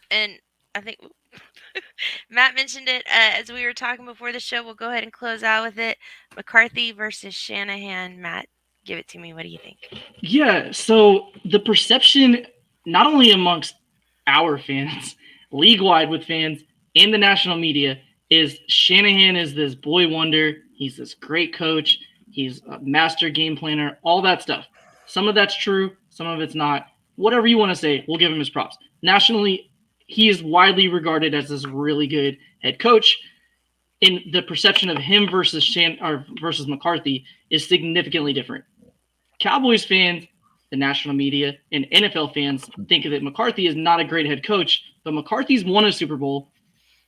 Speaker 1: I think Matt mentioned it as we were talking before the show. We'll go ahead and close out with it. McCarthy versus Shanahan. Matt, give it to me. What do you think?
Speaker 3: Yeah, so the perception, not only amongst our fans, league-wide with fans, and the national media, is Shanahan is this boy wonder. He's this great coach. He's a master game planner, all that stuff. Some of that's true. Some of it's not. Whatever you want to say, we'll give him his props. Nationally, he is widely regarded as this really good head coach. And the perception of him versus McCarthy is significantly different. Cowboys fans, the national media, and NFL fans think that McCarthy is not a great head coach, but McCarthy's won a Super Bowl,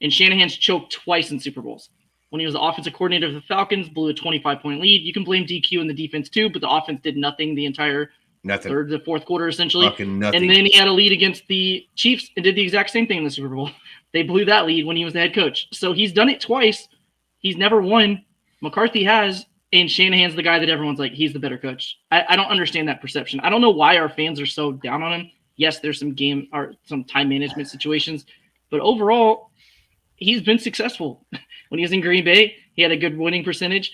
Speaker 3: and Shanahan's choked twice in Super Bowls. When he was the offensive coordinator of the Falcons, blew a 25-point lead. You can blame DQ and the defense too, but the offense did nothing the entire third to fourth quarter, essentially.
Speaker 4: Fucking nothing.
Speaker 3: And then he had a lead against the Chiefs and did the exact same thing in the Super Bowl. They blew that lead when he was the head coach. So he's done it twice. He's never won. McCarthy has, and Shanahan's the guy that everyone's like, he's the better coach. I don't understand that perception. I don't know why our fans are so down on him. Yes, there's some game or some time management situations, but overall, he's been successful. When he was in Green Bay, he had a good winning percentage.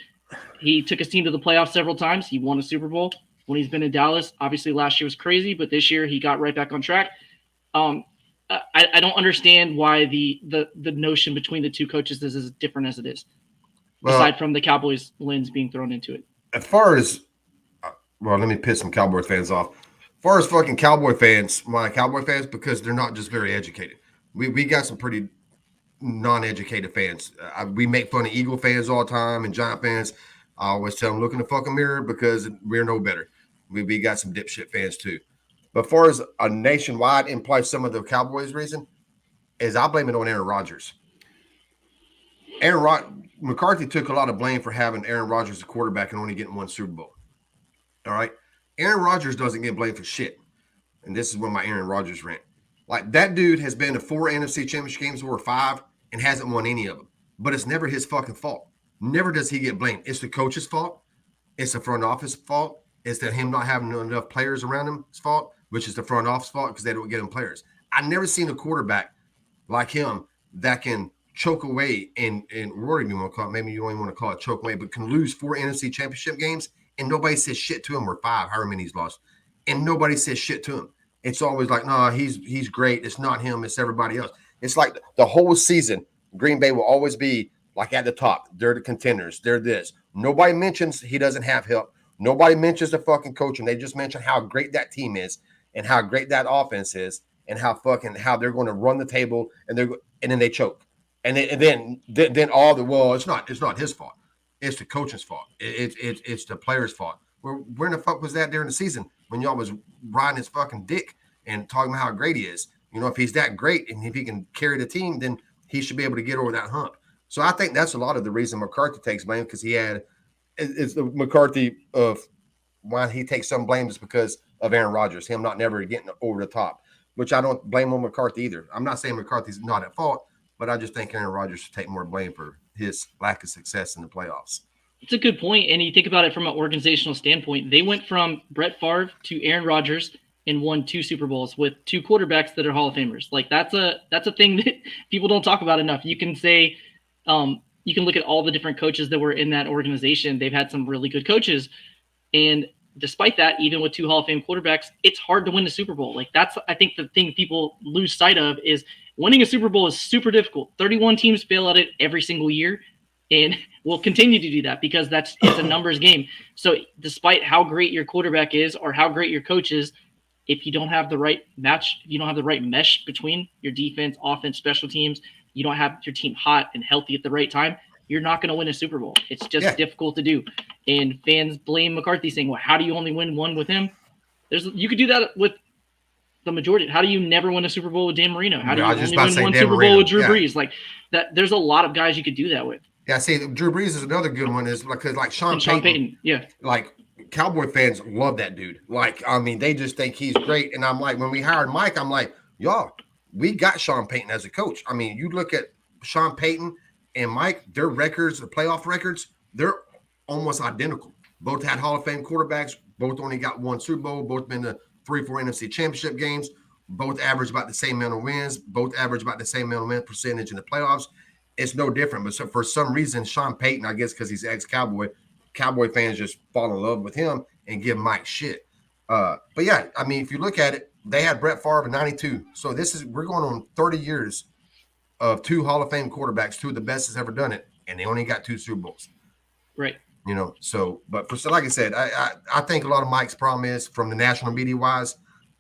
Speaker 3: He took his team to the playoffs several times. He won a Super Bowl. When he's been in Dallas, obviously last year was crazy, but this year he got right back on track. I don't understand why the notion between the two coaches is as different as it is, aside from the Cowboys lens being thrown into it.
Speaker 4: As far as, well, let me piss some Cowboy fans off. As far as fucking Cowboy fans, my Cowboy fans, because they're not just very educated. We got some pretty non-educated fans. We make fun of Eagle fans all the time and Giant fans. I always tell them, look in the fucking mirror because we're no better. We got some dipshit fans too. But as far as a nationwide and probably some of the Cowboys' reason is I blame it on Aaron Rodgers. McCarthy took a lot of blame for having Aaron Rodgers as a quarterback and only getting one Super Bowl. All right? Aaron Rodgers doesn't get blamed for shit. And this is when my Aaron Rodgers rant. Like, that dude has been to 4 NFC championship games or 5 and hasn't won any of them. But it's never his fucking fault. Never does he get blamed. It's the coach's fault. It's the front office fault. It's that him not having enough players around him's fault, which is the front office fault because they don't get him players. I've never seen a quarterback like him that can choke away and Rory, you want to call it, maybe you don't even want to call it choke away, but can lose 4 NFC championship games and nobody says shit to him, or 5, however many he's lost, and nobody says shit to him. It's always like, no, he's great. It's not him. It's everybody else. It's like the whole season, Green Bay will always be like at the top. They're the contenders. They're this. Nobody mentions he doesn't have help. Nobody mentions the fucking coaching. They just mention how great that team is and how great that offense is and how they're going to run the table and then they choke. And then all the, well, it's not his fault. It's the coach's fault. It's the player's fault. Where in the fuck was that during the season when y'all was riding his fucking dick and talking about how great he is? You know, if he's that great and if he can carry the team, then he should be able to get over that hump. So I think that's a lot of the reason McCarthy takes blame, because it's the McCarthy of why he takes some blame is because of Aaron Rodgers, him not never getting over the top, which I don't blame on McCarthy either. I'm not saying McCarthy's not at fault, but I just think Aaron Rodgers should take more blame for his lack of success in the playoffs.
Speaker 3: It's a good point, and you think about it from an organizational standpoint. They went from Brett Favre to Aaron Rodgers and won 2 Super Bowls with 2 quarterbacks that are Hall of Famers. Like that's a thing that people don't talk about enough. You can say, you can look at all the different coaches that were in that organization. They've had some really good coaches, and despite that, even with 2 Hall of Fame quarterbacks, it's hard to win the Super Bowl. Like that's, I think, the thing people lose sight of is winning a Super Bowl is super difficult. 31 teams fail at it every single year, and will continue to do that because it's a numbers game. So despite how great your quarterback is or how great your coach is, if you don't have the right match, you don't have the right mesh between your defense, offense, special teams, you don't have your team hot and healthy at the right time, you're not going to win a Super Bowl. It's just difficult to do. And fans blame McCarthy saying, well, how do you only win one with him? You could do that with the majority. How do you never win a Super Bowl with Dan Marino? How do you only win one Super Bowl with Drew Brees? Like that, there's a lot of guys you could do that with.
Speaker 4: Yeah, see, Drew Brees is another good one, is because like Sean Payton.
Speaker 3: Yeah.
Speaker 4: Like Cowboy fans love that dude. Like, I mean, they just think he's great. And I'm like, when we hired Mike, I'm like, y'all, we got Sean Payton as a coach. I mean, you look at Sean Payton and Mike, their records, the playoff records, they're almost identical. Both had Hall of Fame quarterbacks. Both only got 1 Super Bowl. Both been to 3-4 NFC championship games. Both average about the same amount of wins. Both average about the same amount of win percentage in the playoffs. It's no different. But so for some reason, Sean Payton, I guess because he's ex-Cowboy, Cowboy fans just fall in love with him and give Mike shit. But yeah, I mean, if you look at it, they had Brett Favre in 92. So we're going on 30 years of 2 Hall of Fame quarterbacks, 2 of the best that's ever done it, and they only got 2 Super Bowls.
Speaker 3: Right.
Speaker 4: You know, so, but like I said, I think a lot of Mike's problem is, from the national media wise,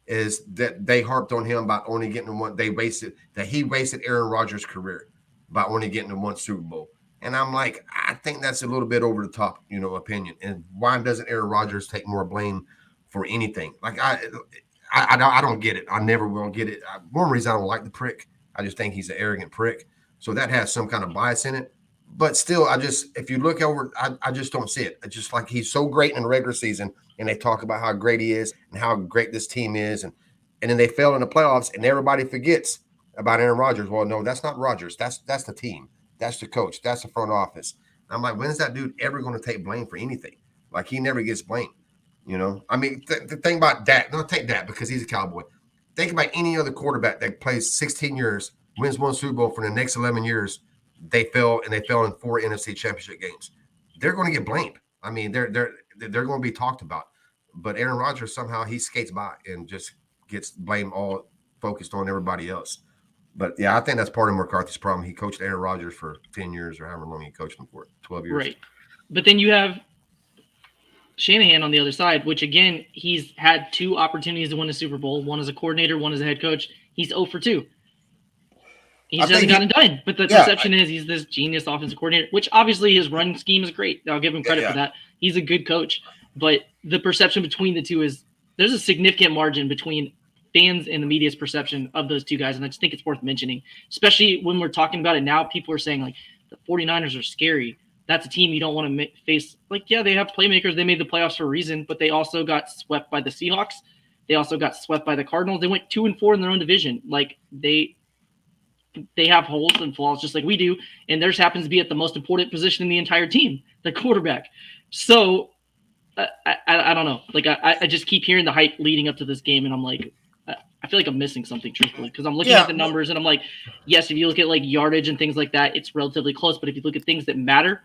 Speaker 4: is that they harped on him about only getting one. He wasted Aaron Rodgers' career by only getting the 1 Super Bowl. And I'm like, I think that's a little bit over the top, opinion. And why doesn't Aaron Rodgers take more blame for anything? Like, I don't get it. I never will get it. One reason I don't like the prick, I just think he's an arrogant prick. So that has some kind of bias in it. But still, if you look over, I just don't see it. It's just like he's so great in the regular season, and they talk about how great he is and how great this team is. And then they fail in the playoffs, and everybody forgets about Aaron Rodgers. Well, no, that's not Rodgers. That's the team. That's the coach. That's the front office. I'm like, when is that dude ever going to take blame for anything? Like he never gets blamed. I mean, the thing about Dak, don't take that because he's a Cowboy. Think about any other quarterback that plays 16 years, wins one Super Bowl for the next 11 years. They fell in 4 NFC Championship games. They're going to get blamed. I mean, they're going to be talked about. But Aaron Rodgers somehow he skates by and just gets blame all focused on everybody else. But yeah, I think that's part of McCarthy's problem. He coached Aaron Rodgers for 10 years or however long he coached him for, 12 years.
Speaker 3: Right. But then you have Shanahan on the other side, which again, he's had 2 opportunities to win a Super Bowl, one as a coordinator, one as a head coach. He's 0 for 2. He just hasn't gotten it done. But the perception is he's this genius offensive coordinator, which obviously his running scheme is great. I'll give him credit for that. He's a good coach. But the perception between the two is there's a significant margin between fans and the media's perception of those 2 guys. And I just think it's worth mentioning, especially when we're talking about it now. People are saying like the 49ers are scary. That's a team you don't want to face. Like, yeah, they have playmakers. They made the playoffs for a reason, but they also got swept by the Seahawks. They also got swept by the Cardinals. They went 2-4 in their own division. Like they have holes and flaws just like we do. And theirs happens to be at the most important position in the entire team, the quarterback. So I don't know. Like I just keep hearing the hype leading up to this game. And I'm like, I feel like I'm missing something truthfully because I'm looking at the numbers and I'm like, yes, if you look at like yardage and things like that, it's relatively close. But if you look at things that matter,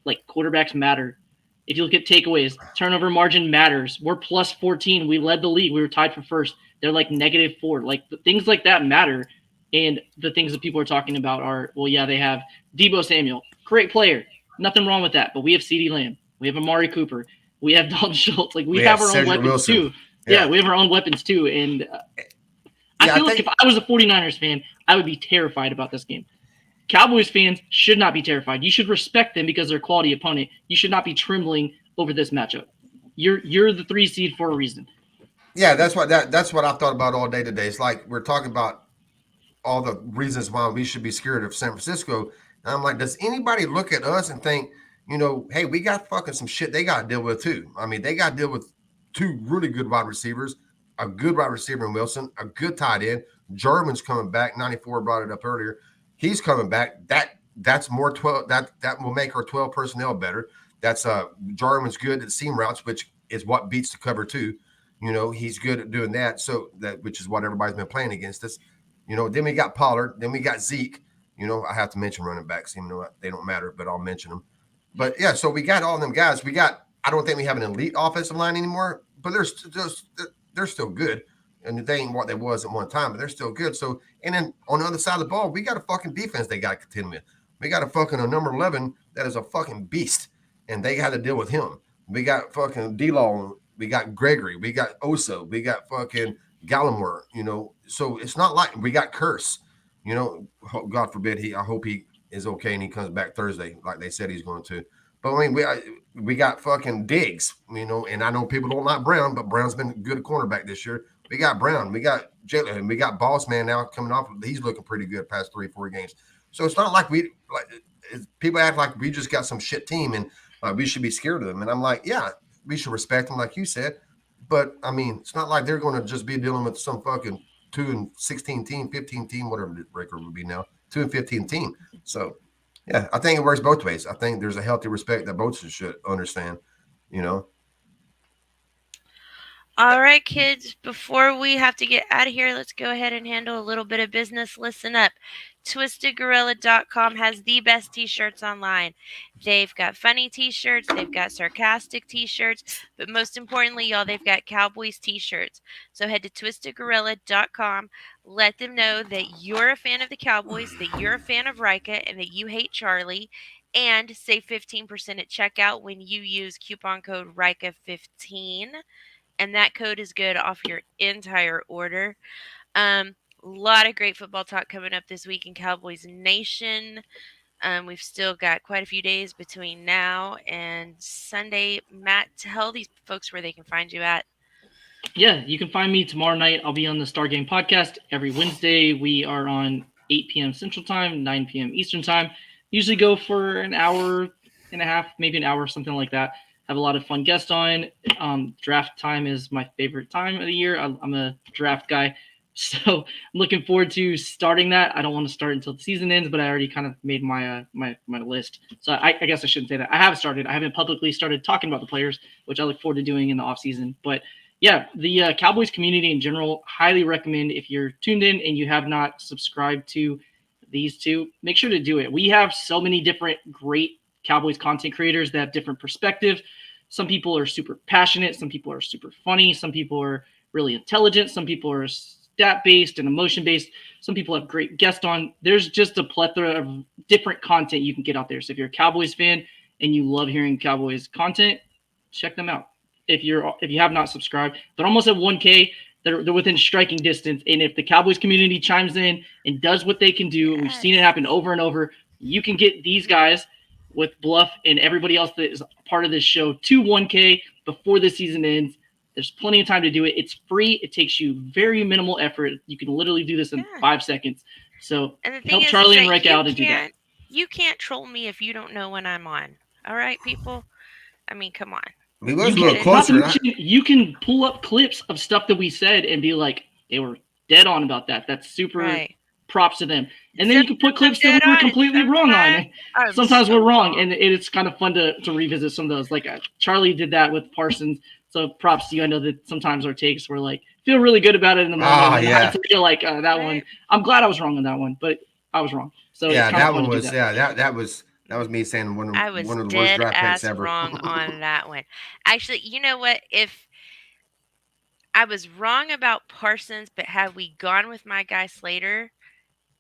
Speaker 3: like quarterbacks matter. If you look at takeaways, turnover margin matters. We're plus 14. We led the league. We were tied for first. They're like -4. Like things like that matter. And the things that people are talking about are, well, yeah, they have Deebo Samuel, great player. Nothing wrong with that. But we have CeeDee Lamb. We have Amari Cooper. We have Dalton Schultz. Like we have our own weapons Wilson. Too. Yeah, we have our own weapons too. And I feel like if I was a 49ers fan, I would be terrified about this game. Cowboys fans should not be terrified. You should respect them because they're a quality opponent. You should not be trembling over this matchup. You're the 3 seed for a reason.
Speaker 4: Yeah, that's what I've thought about all day today. It's like we're talking about all the reasons why we should be scared of San Francisco. And I'm like, does anybody look at us and think, hey, we got fucking some shit they got to deal with too. I mean, they got to deal with 2 really good wide receivers, a good wide receiver in Wilson, a good tight end. German's coming back. 94 brought it up earlier. He's coming back. That's more 12. That will make our 12 personnel better. That's Jarman's good at seam routes, which is what beats the cover 2. He's good at doing that. So which is what everybody's been playing against us. Then we got Pollard. Then we got Zeke. I have to mention running backs, even though they don't matter, but I'll mention them. But yeah, so we got all of them guys. I don't think we have an elite offensive line anymore, but they're still good. And they ain't what they was at one time, but they're still good. So, and then on the other side of the ball, we got a fucking defense they got to contend with. We got a number 11 that is a fucking beast, and they got to deal with him. We got fucking D-Law, we got Gregory, we got Oso, we got fucking Gallimore, So it's not like we got Curse, God forbid I hope he is okay and he comes back Thursday like they said he's going to. But I mean, we got fucking Diggs, and I know people don't like Brown, but Brown's been good at cornerback this year. We got Brown, we got Jalen, and we got Boss Man now coming off. He's looking pretty good past 3-4 games. So it's not like people act like we just got some shit team and we should be scared of them. And I'm like, yeah, we should respect them, like you said. But I mean, it's not like they're going to just be dealing with some fucking 2-16 team, 15 team, whatever the record would be now, 2-15 team. So yeah, I think it works both ways. I think there's a healthy respect that both should understand,
Speaker 1: All right, kids, before we have to get out of here, let's go ahead and handle a little bit of business. Listen up. TwistedGorilla.com has the best t-shirts online. They've got funny t-shirts, they've got sarcastic t-shirts, but most importantly, y'all, they've got Cowboys t-shirts. So head to TwistedGorilla.com. Let them know that you're a fan of the Cowboys, that you're a fan of Rika, and that you hate Charley. And save 15% at checkout when you use coupon code RIKA15. And that code is good off your entire order. A lot of great football talk coming up this week in Cowboys Nation. We've still got quite a few days between now and Sunday. Matt, tell these folks where they can find you at.
Speaker 3: Yeah, you can find me tomorrow night. I'll be on the Star Game podcast every Wednesday. We are on 8 p.m. Central Time, 9 p.m. Eastern Time. Usually go for an hour and a half, maybe an hour, something like that. Have a lot of fun guests on. Draft time is my favorite time of the year. I'm a draft guy. So I'm looking forward to starting that. I don't want to start until the season ends, but I already kind of made my my list. So I guess I shouldn't say that. I have started. I haven't publicly started talking about the players, which I look forward to doing in the off season. But yeah, the Cowboys community in general, highly recommend if you're tuned in and you have not subscribed to these two, make sure to do it. We have so many different great Cowboys content creators that have different perspectives. Some people are super passionate. Some people are super funny. Some people are really intelligent. Some people are stat based and emotion based. Some people have great guests on. There's just a plethora of different content you can get out there. So if you're a Cowboys fan and you love hearing Cowboys content, check them out. If you have not subscribed, they're almost at 1K. They're within striking distance. And if the Cowboys community chimes in and does what they can do, and we've seen it happen over and over, you can get these guys with Bluff and everybody else that is part of this show to 1K before the season ends. There's plenty of time to do it. It's free. It takes you very minimal effort. You can literally do this in 5 seconds. So help Charley and Rika out and do that.
Speaker 1: You can't troll me if you don't know when I'm on. All right, people? I mean, come on.
Speaker 4: We was a little closer.
Speaker 3: Not to mention, you can pull up clips of stuff that we said and be like, they were dead on about that. That's super props to them. And then you can put clips that we were completely wrong on. Sometimes we're wrong, and it's kind of fun to revisit some of those. Like Charley did that with Parsons. So props to you. I know that sometimes our takes were like, feel really good about it in the moment. I feel like that one. I'm glad I was wrong on that one, but I was wrong. So
Speaker 4: yeah, that one was that was me saying one of the worst draft picks ever.
Speaker 1: Wrong on that one. Actually, you know what? If I was wrong about Parsons, but had we gone with my guy Slater,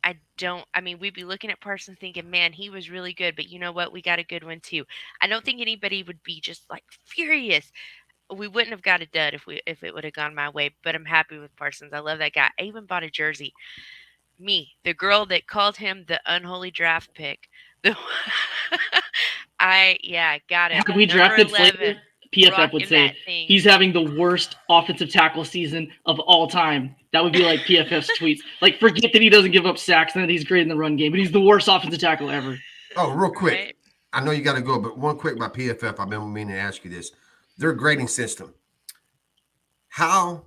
Speaker 1: we'd be looking at Parsons thinking, man, he was really good, but you know what? We got a good one too. I don't think anybody would be just like furious. We wouldn't have got a dud if it would have gone my way, but I'm happy with Parsons. I love that guy. I even bought a jersey. Me, the girl that called him the unholy draft pick. Got it.
Speaker 3: Had we drafted Slater, PFF would say he's having the worst offensive tackle season of all time. That would be like PFF's tweets. Like, forget that he doesn't give up sacks and that he's great in the run game, but he's the worst offensive tackle ever.
Speaker 4: Oh, real quick. Right. I know you got to go, but one quick about PFF. I've been meaning to ask you this. Their grading system. How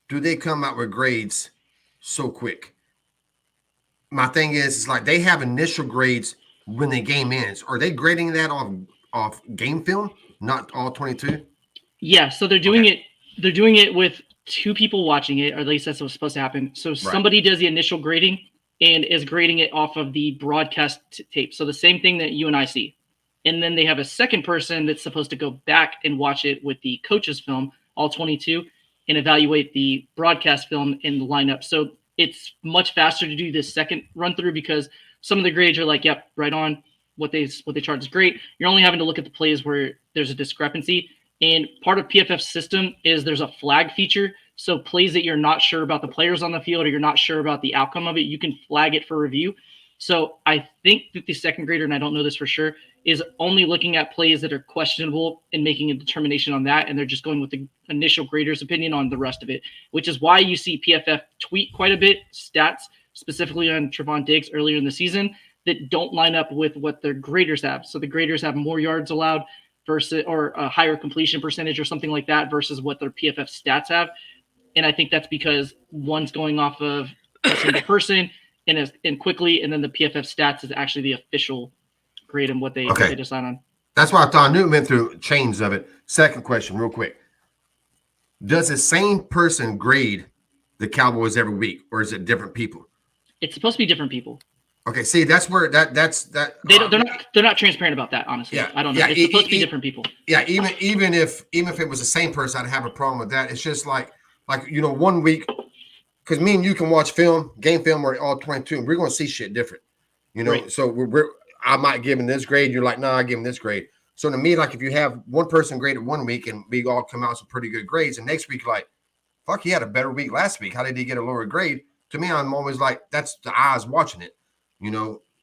Speaker 4: do they come out with grades so quick? My thing is like they have initial grades when the game ends. Are they grading that off game film, not all 22?
Speaker 3: Yeah, so they're doing it. They're doing it with 2 people watching it, or at least that's what's supposed to happen. So somebody does the initial grading and is grading it off of the broadcast tape. So the same thing that you and I see. And then they have a second person that's supposed to go back and watch it with the coach's film, all 22, and evaluate the broadcast film in the lineup. So it's much faster to do this second run through because some of the grades are like, yep, right on. What they chart is great. You're only having to look at the plays where there's a discrepancy. And part of PFF's system is there's a flag feature. So plays that you're not sure about the players on the field or you're not sure about the outcome of it, you can flag it for review. So I think that the second grader, and I don't know this for sure, is only looking at plays that are questionable and making a determination on that. And they're just going with the initial grader's opinion on the rest of it, which is why you see PFF tweet quite a bit stats, specifically on Trevon Diggs earlier in the season, that don't line up with what their graders have. So the graders have more yards allowed versus or a higher completion percentage or something like that versus what their PFF stats have. And I think that's because one's going off of a single person and quickly, and then the PFF stats is actually the official grade and what they decide on.
Speaker 4: That's why I thought I knew it went through chains of it. Second question, real quick. Does the same person grade the Cowboys every week, or is it different people?
Speaker 3: It's supposed to be different people.
Speaker 4: Okay, see, that's where that's
Speaker 3: they're not transparent about that, honestly. Yeah, I don't know. Yeah, it's supposed to be different people.
Speaker 4: Yeah, even if it was the same person, I'd have a problem with that. It's just like 1 week, because me and you can watch game film, or all 22, and we're gonna see shit different. Right. So I might give him this grade, you're like, no, I give him this grade. So to me, like if you have one person graded 1 week and we all come out with some pretty good grades, and next week, like, fuck, he had a better week last week. How did he get a lower grade? To me, I'm always like, that's the eyes watching it.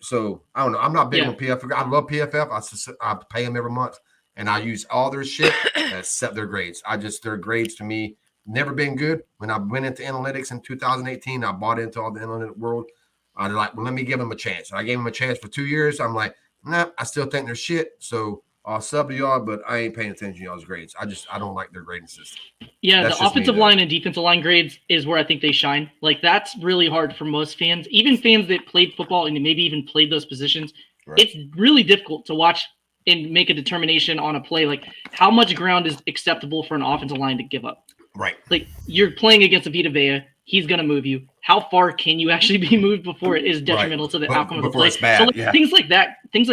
Speaker 4: So I don't know. I'm not big on PFF. I love PFF. I pay them every month, and I use all their shit except their grades. Their grades to me never been good. When I went into analytics in 2018, I bought into all the analytic world. I'm like, well, let me give them a chance. And I gave them a chance for 2 years. I'm like, nah, I still think they're shit. So I'll sub to y'all, but I ain't paying attention to y'all's grades. I don't like their grading system.
Speaker 3: Yeah,
Speaker 4: That's
Speaker 3: the
Speaker 4: just me,
Speaker 3: offensive
Speaker 4: though.
Speaker 3: line and defensive line grades is where I think they shine. Like, that's really hard for most fans, even fans that played football and maybe even played those positions.
Speaker 4: Right.
Speaker 3: It's really difficult to watch and make a determination on a play. Like, how much ground is acceptable for an offensive line to give up?
Speaker 4: Right.
Speaker 3: Like, you're playing against a Vita Vea. He's going to move you. How far can you actually be moved before it is detrimental to the outcome of the play?
Speaker 4: It's bad.
Speaker 3: So, like,
Speaker 4: Yeah.
Speaker 3: things like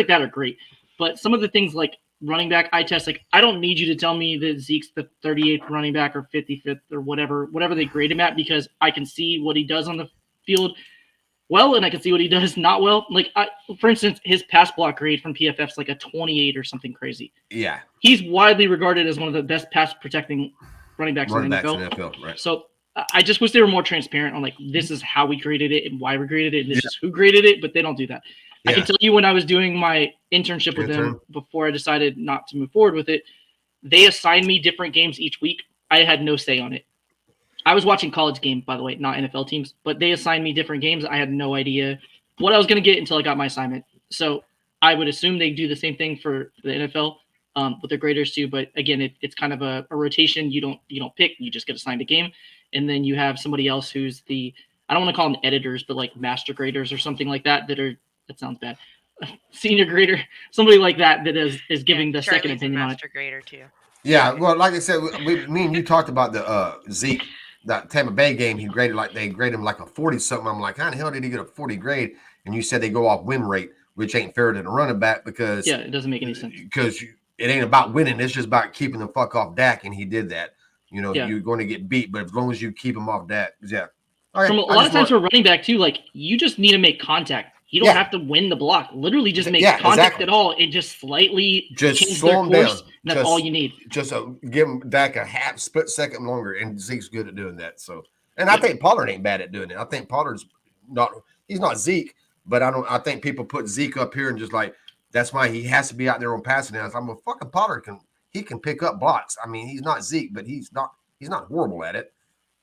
Speaker 3: that are great. But some of the things like running back eye test, like, I don't need you to tell me that Zeke's the 38th running back or 55th or whatever they grade him at, because I can see what he does on the field well, and I can see what he does not well. Like, for instance, his pass block grade from PFF's like a 28 or something crazy.
Speaker 4: Yeah.
Speaker 3: He's widely regarded as one of the best pass protecting running backs in the
Speaker 4: NFL. Right.
Speaker 3: So I just wish they were more transparent on, like, this is how we graded it and why we graded it, and this is who graded it, but they don't do that. I can tell you, when I was doing my internship with them before I decided not to move forward with it, they assigned me different games each week. I had no say on it. I was watching college games, by the way, not NFL teams, but they assigned me different games. I had no idea what I was going to get until I got my assignment. So I would assume they do the same thing for the NFL with their graders too. But again, it's kind of a rotation. You don't pick, you just get assigned a game. And then you have somebody else who's I don't want to call them editors, but like master graders or something like that that sounds bad. Senior grader, somebody like that is giving the second opinion on it.
Speaker 1: Master grader too.
Speaker 4: Yeah, well, like I said, me and you talked about the Zeke, that Tampa Bay game. They graded him like a 40 something. I'm like, how the hell did he get a 40 grade? And you said they go off win rate, which ain't fair to the running back, because
Speaker 3: it doesn't make any sense.
Speaker 4: Because it ain't about winning; it's just about keeping the fuck off Dak, and he did that. You're going to get beat, but as long as you keep him off Dak, yeah. All right,
Speaker 3: From a lot of times for running back too, like, you just need to make contact. You don't have to win the block. Literally, just make contact at all. It just slightly change
Speaker 4: slow him
Speaker 3: their course.
Speaker 4: down.
Speaker 3: That's all you need.
Speaker 4: Just give him Dak a half split second longer, and Zeke's good at doing that. So, and I think Pollard ain't bad at doing it. I think Pollard's he's not Zeke, but I think people put Zeke up here and just like, that's why he has to be out there on passing downs. I'm a fucking Pollard can pick up blocks. I mean, he's not Zeke, but he's not horrible at it.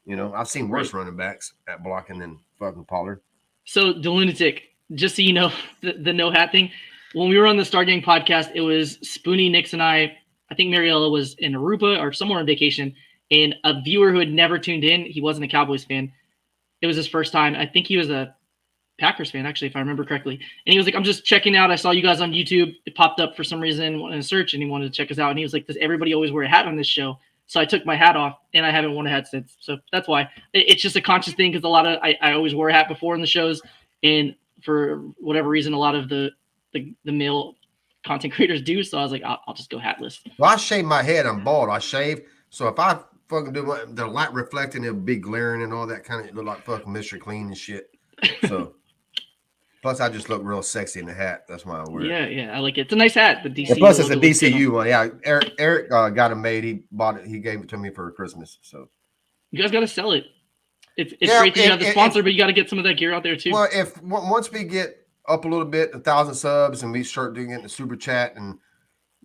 Speaker 4: I've seen worse running backs at blocking than fucking Pollard.
Speaker 3: So, the lunatic, just so you know, the no hat thing. When we were on the Star Gang podcast, it was Spoonie, Nix, and I think Mariella was in Aruba or somewhere on vacation, and a viewer who had never tuned in, he wasn't a Cowboys fan. It was his first time. I think he was a Packers fan, actually, if I remember correctly. And he was like, I'm just checking out. I saw you guys on YouTube. It popped up for some reason in a search, and he wanted to check us out. And he was like, does everybody always wear a hat on this show? So I took my hat off, and I haven't worn a hat since. So that's why. It's just a conscious thing, because I always wore a hat before in the shows, and for whatever reason, a lot of the male content creators do. So I was like, I'll just go hatless.
Speaker 4: Well, I shave my head. I'm bald. I shave. So if I fucking do the light reflecting, it'll be glaring and all that kind of look like fucking Mr. Clean and shit. So plus, I just look real sexy in the hat. That's why I wear it.
Speaker 3: Yeah, I like it. It's a nice hat. The DC.
Speaker 4: And plus, it's a DCU one. Yeah, Eric got it made. He bought it. He gave it to me for Christmas. So
Speaker 3: you guys got to sell it. It's great that you have the sponsor, but you got to get some of that gear out there too.
Speaker 4: Well, once we get up a little bit, 1,000 subs, and we start doing it in the super chat, and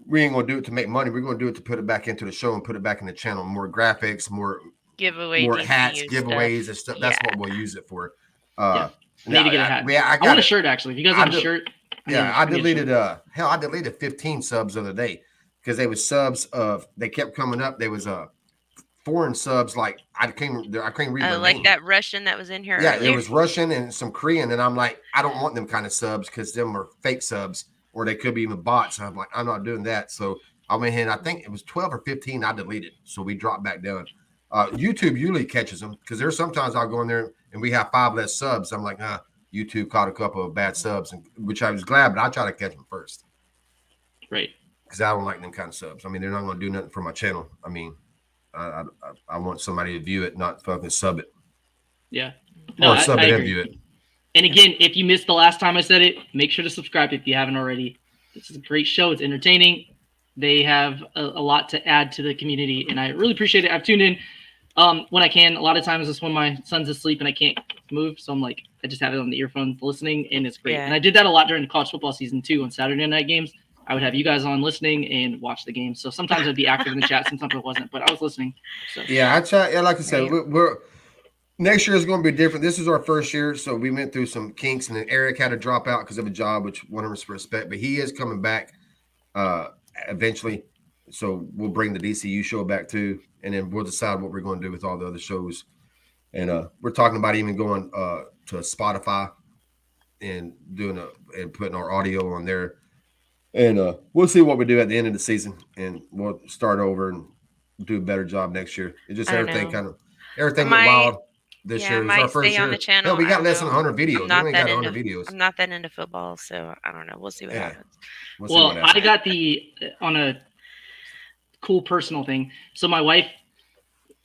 Speaker 4: we ain't gonna do it to make money. We're gonna do it to put it back into the show and put it back in the channel. More graphics, more
Speaker 1: giveaway,
Speaker 4: more hats, giveaways, and stuff. That's what we'll use it for.
Speaker 3: Need to get a hat. I want a shirt, actually. If you guys have a shirt.
Speaker 4: I deleted I deleted 15 subs the other day because they was subs they kept coming up. There was foreign subs, like I can't read
Speaker 1: like
Speaker 4: name.
Speaker 1: that Russian that was in here.
Speaker 4: Yeah,
Speaker 1: earlier.
Speaker 4: it was Russian and some Korean, and I'm like, I don't want them kind of subs because them are fake subs, or they could be even bots. I'm like, I'm not doing that. So I went ahead and I think it was 12 or 15 I deleted. So we dropped back down. YouTube usually catches them because there's sometimes I'll go in there and we have 5 less subs. I'm like, YouTube caught a couple of bad subs, which I was glad, but I try to catch them first.
Speaker 3: Right.
Speaker 4: Because I don't like them kind of subs. I mean, they're not going to do nothing for my channel. I mean, I want somebody to view it, not fucking sub it.
Speaker 3: Yeah.
Speaker 4: No, or sub it and view it.
Speaker 3: And again, if you missed the last time I said it, make sure to subscribe if you haven't already. This is a great show. It's entertaining. They have a lot to add to the community, and I really appreciate it. I've tuned in when I can. A lot of times it's when my son's asleep and I can't move, so I'm like, I just have it on the earphones listening, and it's great. Yeah. And I did that a lot during the college football season too. On Saturday night games, I would have you guys on listening and watch the game. So sometimes I'd be active in the chat, sometimes I wasn't, but I was listening. So.
Speaker 4: Yeah, I try. Yeah, like I said, we're next year is going to be different. This is our first year, so we went through some kinks, and then Eric had to drop out because of a job, which 100% respect. But he is coming back eventually. So we'll bring the DCU show back too, and then we'll decide what we're going to do with all the other shows. And we're talking about even going to Spotify and and putting our audio on there. And we'll see what we do at the end of the season, and we'll start over and do a better job next year. It just
Speaker 1: I know.
Speaker 4: everything went
Speaker 1: Might
Speaker 4: wild this
Speaker 1: yeah,
Speaker 4: year. It was our
Speaker 1: might stay
Speaker 4: first
Speaker 1: on the
Speaker 4: year. Hell,
Speaker 1: channel.
Speaker 4: we
Speaker 1: I
Speaker 4: got
Speaker 1: don't
Speaker 4: less than
Speaker 1: know.
Speaker 4: 100
Speaker 1: I'm
Speaker 4: videos. We
Speaker 1: not
Speaker 4: only
Speaker 1: that
Speaker 4: got 100
Speaker 1: into
Speaker 4: videos.
Speaker 1: I'm not that into football, so I don't know. We'll see what
Speaker 4: Yeah,
Speaker 1: happens.
Speaker 4: we'll see
Speaker 3: Well,
Speaker 4: what
Speaker 3: I
Speaker 4: happens.
Speaker 3: got on a cool personal thing. So my wife,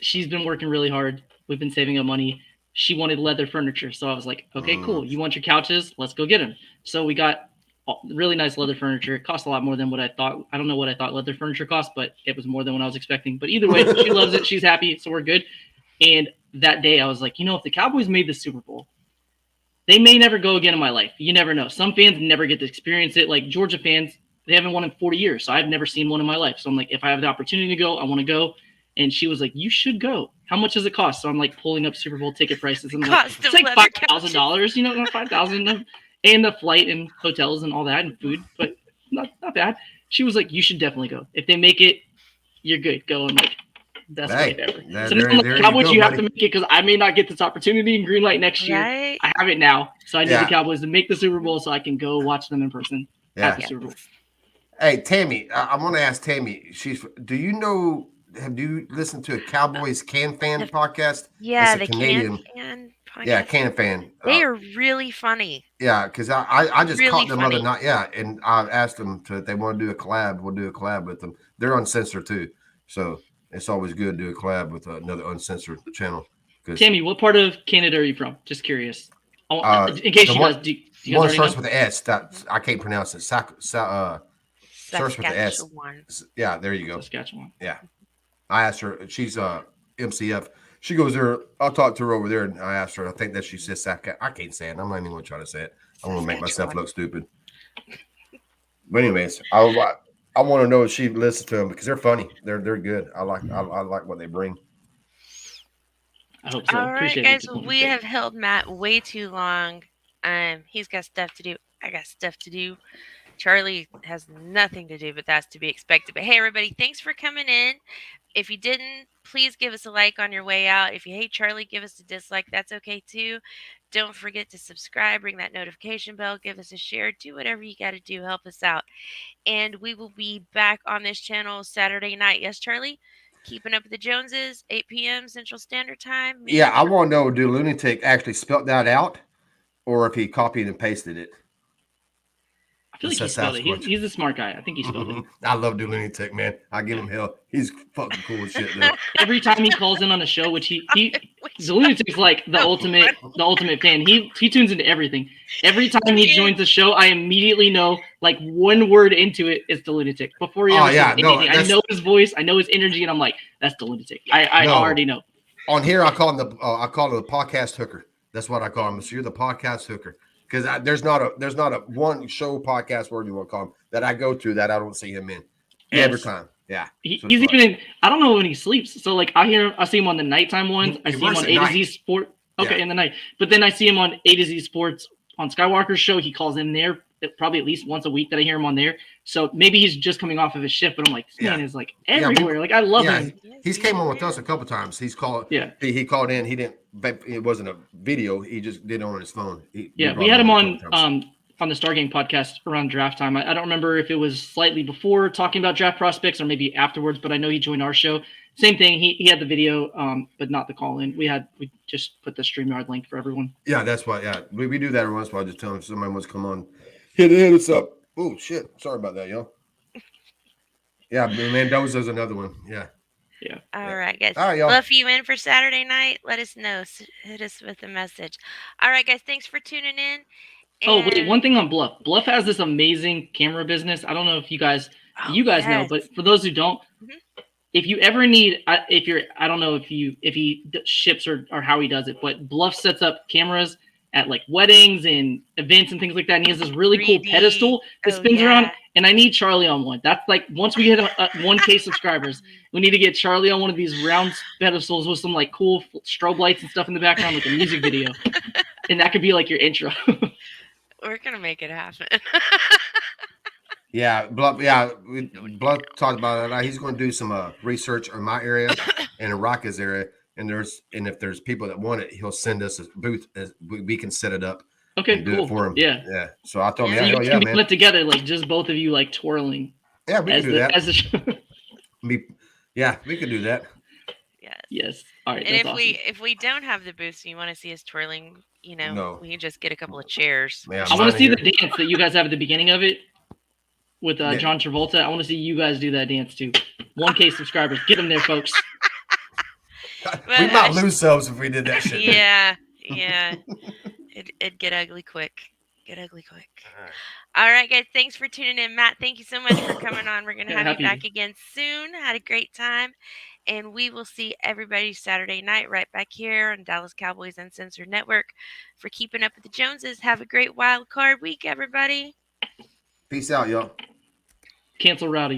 Speaker 3: she's been working really hard. We've been saving up money. She wanted leather furniture. So I was like, okay, cool. You want your couches? Let's go get them. So we got really nice leather furniture. It cost a lot more than what I thought. I don't know what I thought leather furniture cost, but it was more than what I was expecting. But either way, she loves it. She's happy. So we're good. And that day I was like, if the Cowboys made the Super Bowl, they may never go again in my life. You never know. Some fans never get to experience it. Like Georgia fans, they haven't won in 40 years. So I've never seen one in my life. So I'm like, if I have the opportunity to go, I want to go. And she was like, you should go. How much does it cost? So I'm like pulling up Super Bowl ticket prices. And I'm like,
Speaker 1: Cost
Speaker 3: it's
Speaker 1: of
Speaker 3: like
Speaker 1: leather
Speaker 3: $5,000, not 5,000, and the flight and hotels and all that and food, but not bad. She was like, you should definitely go. If they make it, you're good. Go. And like, best life ever. So now I'm like, Cowboys, you have to make it because I may not get this opportunity in green light next year.
Speaker 1: Right?
Speaker 3: I have it now. So I need the Cowboys to make the Super Bowl so I can go watch them in person at the Super Bowl.
Speaker 4: Hey, Tammy, I want to ask Tammy, have you listened to a Cowboys Can Fan podcast?
Speaker 1: Yeah,
Speaker 4: it's a
Speaker 1: the
Speaker 4: Canadian.
Speaker 1: Can Fan podcast.
Speaker 4: Yeah, Can Fan.
Speaker 1: They are really funny.
Speaker 4: Yeah, because I just
Speaker 1: really
Speaker 4: caught them
Speaker 1: funny.
Speaker 4: other night. Yeah, and I asked them if they want to do a collab. We'll do a collab with them. They're uncensored too, so it's always good to do a collab with another uncensored channel.
Speaker 3: Tammy, what part of Canada are you from? Just curious. In case you guys, do you
Speaker 4: one
Speaker 3: guys
Speaker 4: starts
Speaker 3: know?
Speaker 4: with the S. That I can't pronounce it. Starts with the S. Yeah, there you go.
Speaker 3: Saskatchewan.
Speaker 4: Yeah, I asked her. She's MCF. She goes there. I'll talk to her over there, and I asked her. I think that she says Saskatchewan. I can't say it. I'm not even going to try to say it. I want to make myself look stupid. But anyways, I want to know if she listens to them because they're funny. They're good. I like what they bring.
Speaker 3: I hope so.
Speaker 1: All right,
Speaker 3: Appreciate
Speaker 1: guys.
Speaker 3: it.
Speaker 1: We have held Matt way too long. He's got stuff to do. I got stuff to do. Charley has nothing to do, but that's to be expected. But hey, everybody, thanks for coming in. If you didn't, please give us a like on your way out. If you hate Charley, give us a dislike. That's okay too. Don't forget to subscribe, ring that notification bell, give us a share, do whatever you got to do. Help us out. And we will be back on this channel Saturday night. Yes, Charley? Keeping Up with the Joneses, 8 p.m. Central Standard Time.
Speaker 4: Yeah, I want to know, do Lunatic actually spelled that out or if he copied and pasted it?
Speaker 3: I feel like he spelled it. He's a smart guy. I think he spelled it.
Speaker 4: I love Do Lunatic, man. I give him hell. He's fucking cool as shit, though.
Speaker 3: Every time he calls in on a show, which the Lunatic's like the ultimate fan. He tunes into everything. Every time he joins the show, I immediately know, like, one word into it is the Lunatic. Before he ever says anything, I know his voice, I know his energy, and I'm like, that's the Lunatic. I already know.
Speaker 4: On here, I call him the podcast hooker. That's what I call him. So you're the podcast hooker. Because there's not a one show podcast, whatever you want to call him, that I go to that I don't see him in every time. Yeah,
Speaker 3: he's even in. I don't know when he sleeps. So like I see him on the nighttime ones. I see him on A to Z Sport. Okay, in the night. But then I see him on A to Z Sports on Skywalker's show. He calls in there probably at least once a week that I hear him on there. So maybe he's just coming off of his shift. But I'm like, this man is like everywhere. Like I love him.
Speaker 4: He's came on with us a couple times. He's called. Yeah, he called in. He didn't. It wasn't a video. He just did it on his phone. We
Speaker 3: had him on the Star Game podcast around draft time. I don't remember if it was slightly before talking about draft prospects or maybe afterwards. But I know he joined our show. Same thing. He had the video, but not the call in. We just put the StreamYard link for everyone.
Speaker 4: Yeah, that's why. Yeah, we do that every once in a while. Just tell him if somebody wants to come on. Hit us up. Oh shit! Sorry about that, y'all. Yeah, Mendoza's another one. Yeah.
Speaker 1: Yeah. All right, guys.
Speaker 4: All right, y'all.
Speaker 1: Bluff you in for Saturday night? Let us know. Hit us with a message. All right, guys. Thanks for tuning in.
Speaker 3: Oh, wait. One thing on Bluff. Bluff has this amazing camera business. I don't know if you guys know, but for those who don't, if you ever need, I don't know if he ships or how he does it, but Bluff sets up cameras at like weddings and events and things like that. And he has this really cool pedestal that spins around. And I need Charley on one. That's like, once we hit 1K subscribers, we need to get Charley on one of these round pedestals with some like cool strobe lights and stuff in the background, like a music video. And that could be like your intro.
Speaker 1: We're going to make it happen.
Speaker 4: Yeah, Blood talked about it. He's going to do some research in my area and in Rocka's area, and if there's people that want it, he'll send us a booth. We can set it up
Speaker 3: Okay,
Speaker 4: and do
Speaker 3: cool.
Speaker 4: it for him.
Speaker 3: Yeah.
Speaker 4: Yeah. So I told him,
Speaker 1: Yeah.
Speaker 3: So
Speaker 4: yeah,
Speaker 3: you
Speaker 4: hell
Speaker 3: guys
Speaker 4: yeah,
Speaker 3: can be
Speaker 4: man.
Speaker 3: put together, like just both of you, like twirling
Speaker 4: Yeah, we can
Speaker 3: as
Speaker 4: do
Speaker 3: the
Speaker 4: that.
Speaker 3: as the show.
Speaker 4: Yeah, we could do that.
Speaker 1: Yes.
Speaker 3: Yes. All right,
Speaker 1: And
Speaker 3: that's
Speaker 1: if
Speaker 3: awesome.
Speaker 1: we don't have the booths and you want to see us twirling,
Speaker 4: No.
Speaker 1: we can just get a couple of chairs.
Speaker 4: Yeah,
Speaker 3: I want
Speaker 4: mine
Speaker 3: to see the
Speaker 4: here.
Speaker 3: dance that you guys have at the beginning of it with
Speaker 4: Yeah.
Speaker 3: John Travolta. I want to see you guys do that dance too. 1K subscribers, get them there, folks.
Speaker 4: We might lose subs if we did that shit.
Speaker 1: Yeah, yeah. It'd get ugly quick. Get ugly quick. All right, guys. Thanks for tuning in, Matt. Thank you so much for coming on. We're gonna
Speaker 3: Yeah,
Speaker 1: have
Speaker 3: happy
Speaker 1: you
Speaker 3: to.
Speaker 1: back again soon. Had a great time, and we will see everybody Saturday night right back here on Dallas Cowboys Uncensored Network. For keeping up with the Joneses, have a great wild card week, everybody.
Speaker 4: Peace out, y'all.
Speaker 3: Cancel Rowdy.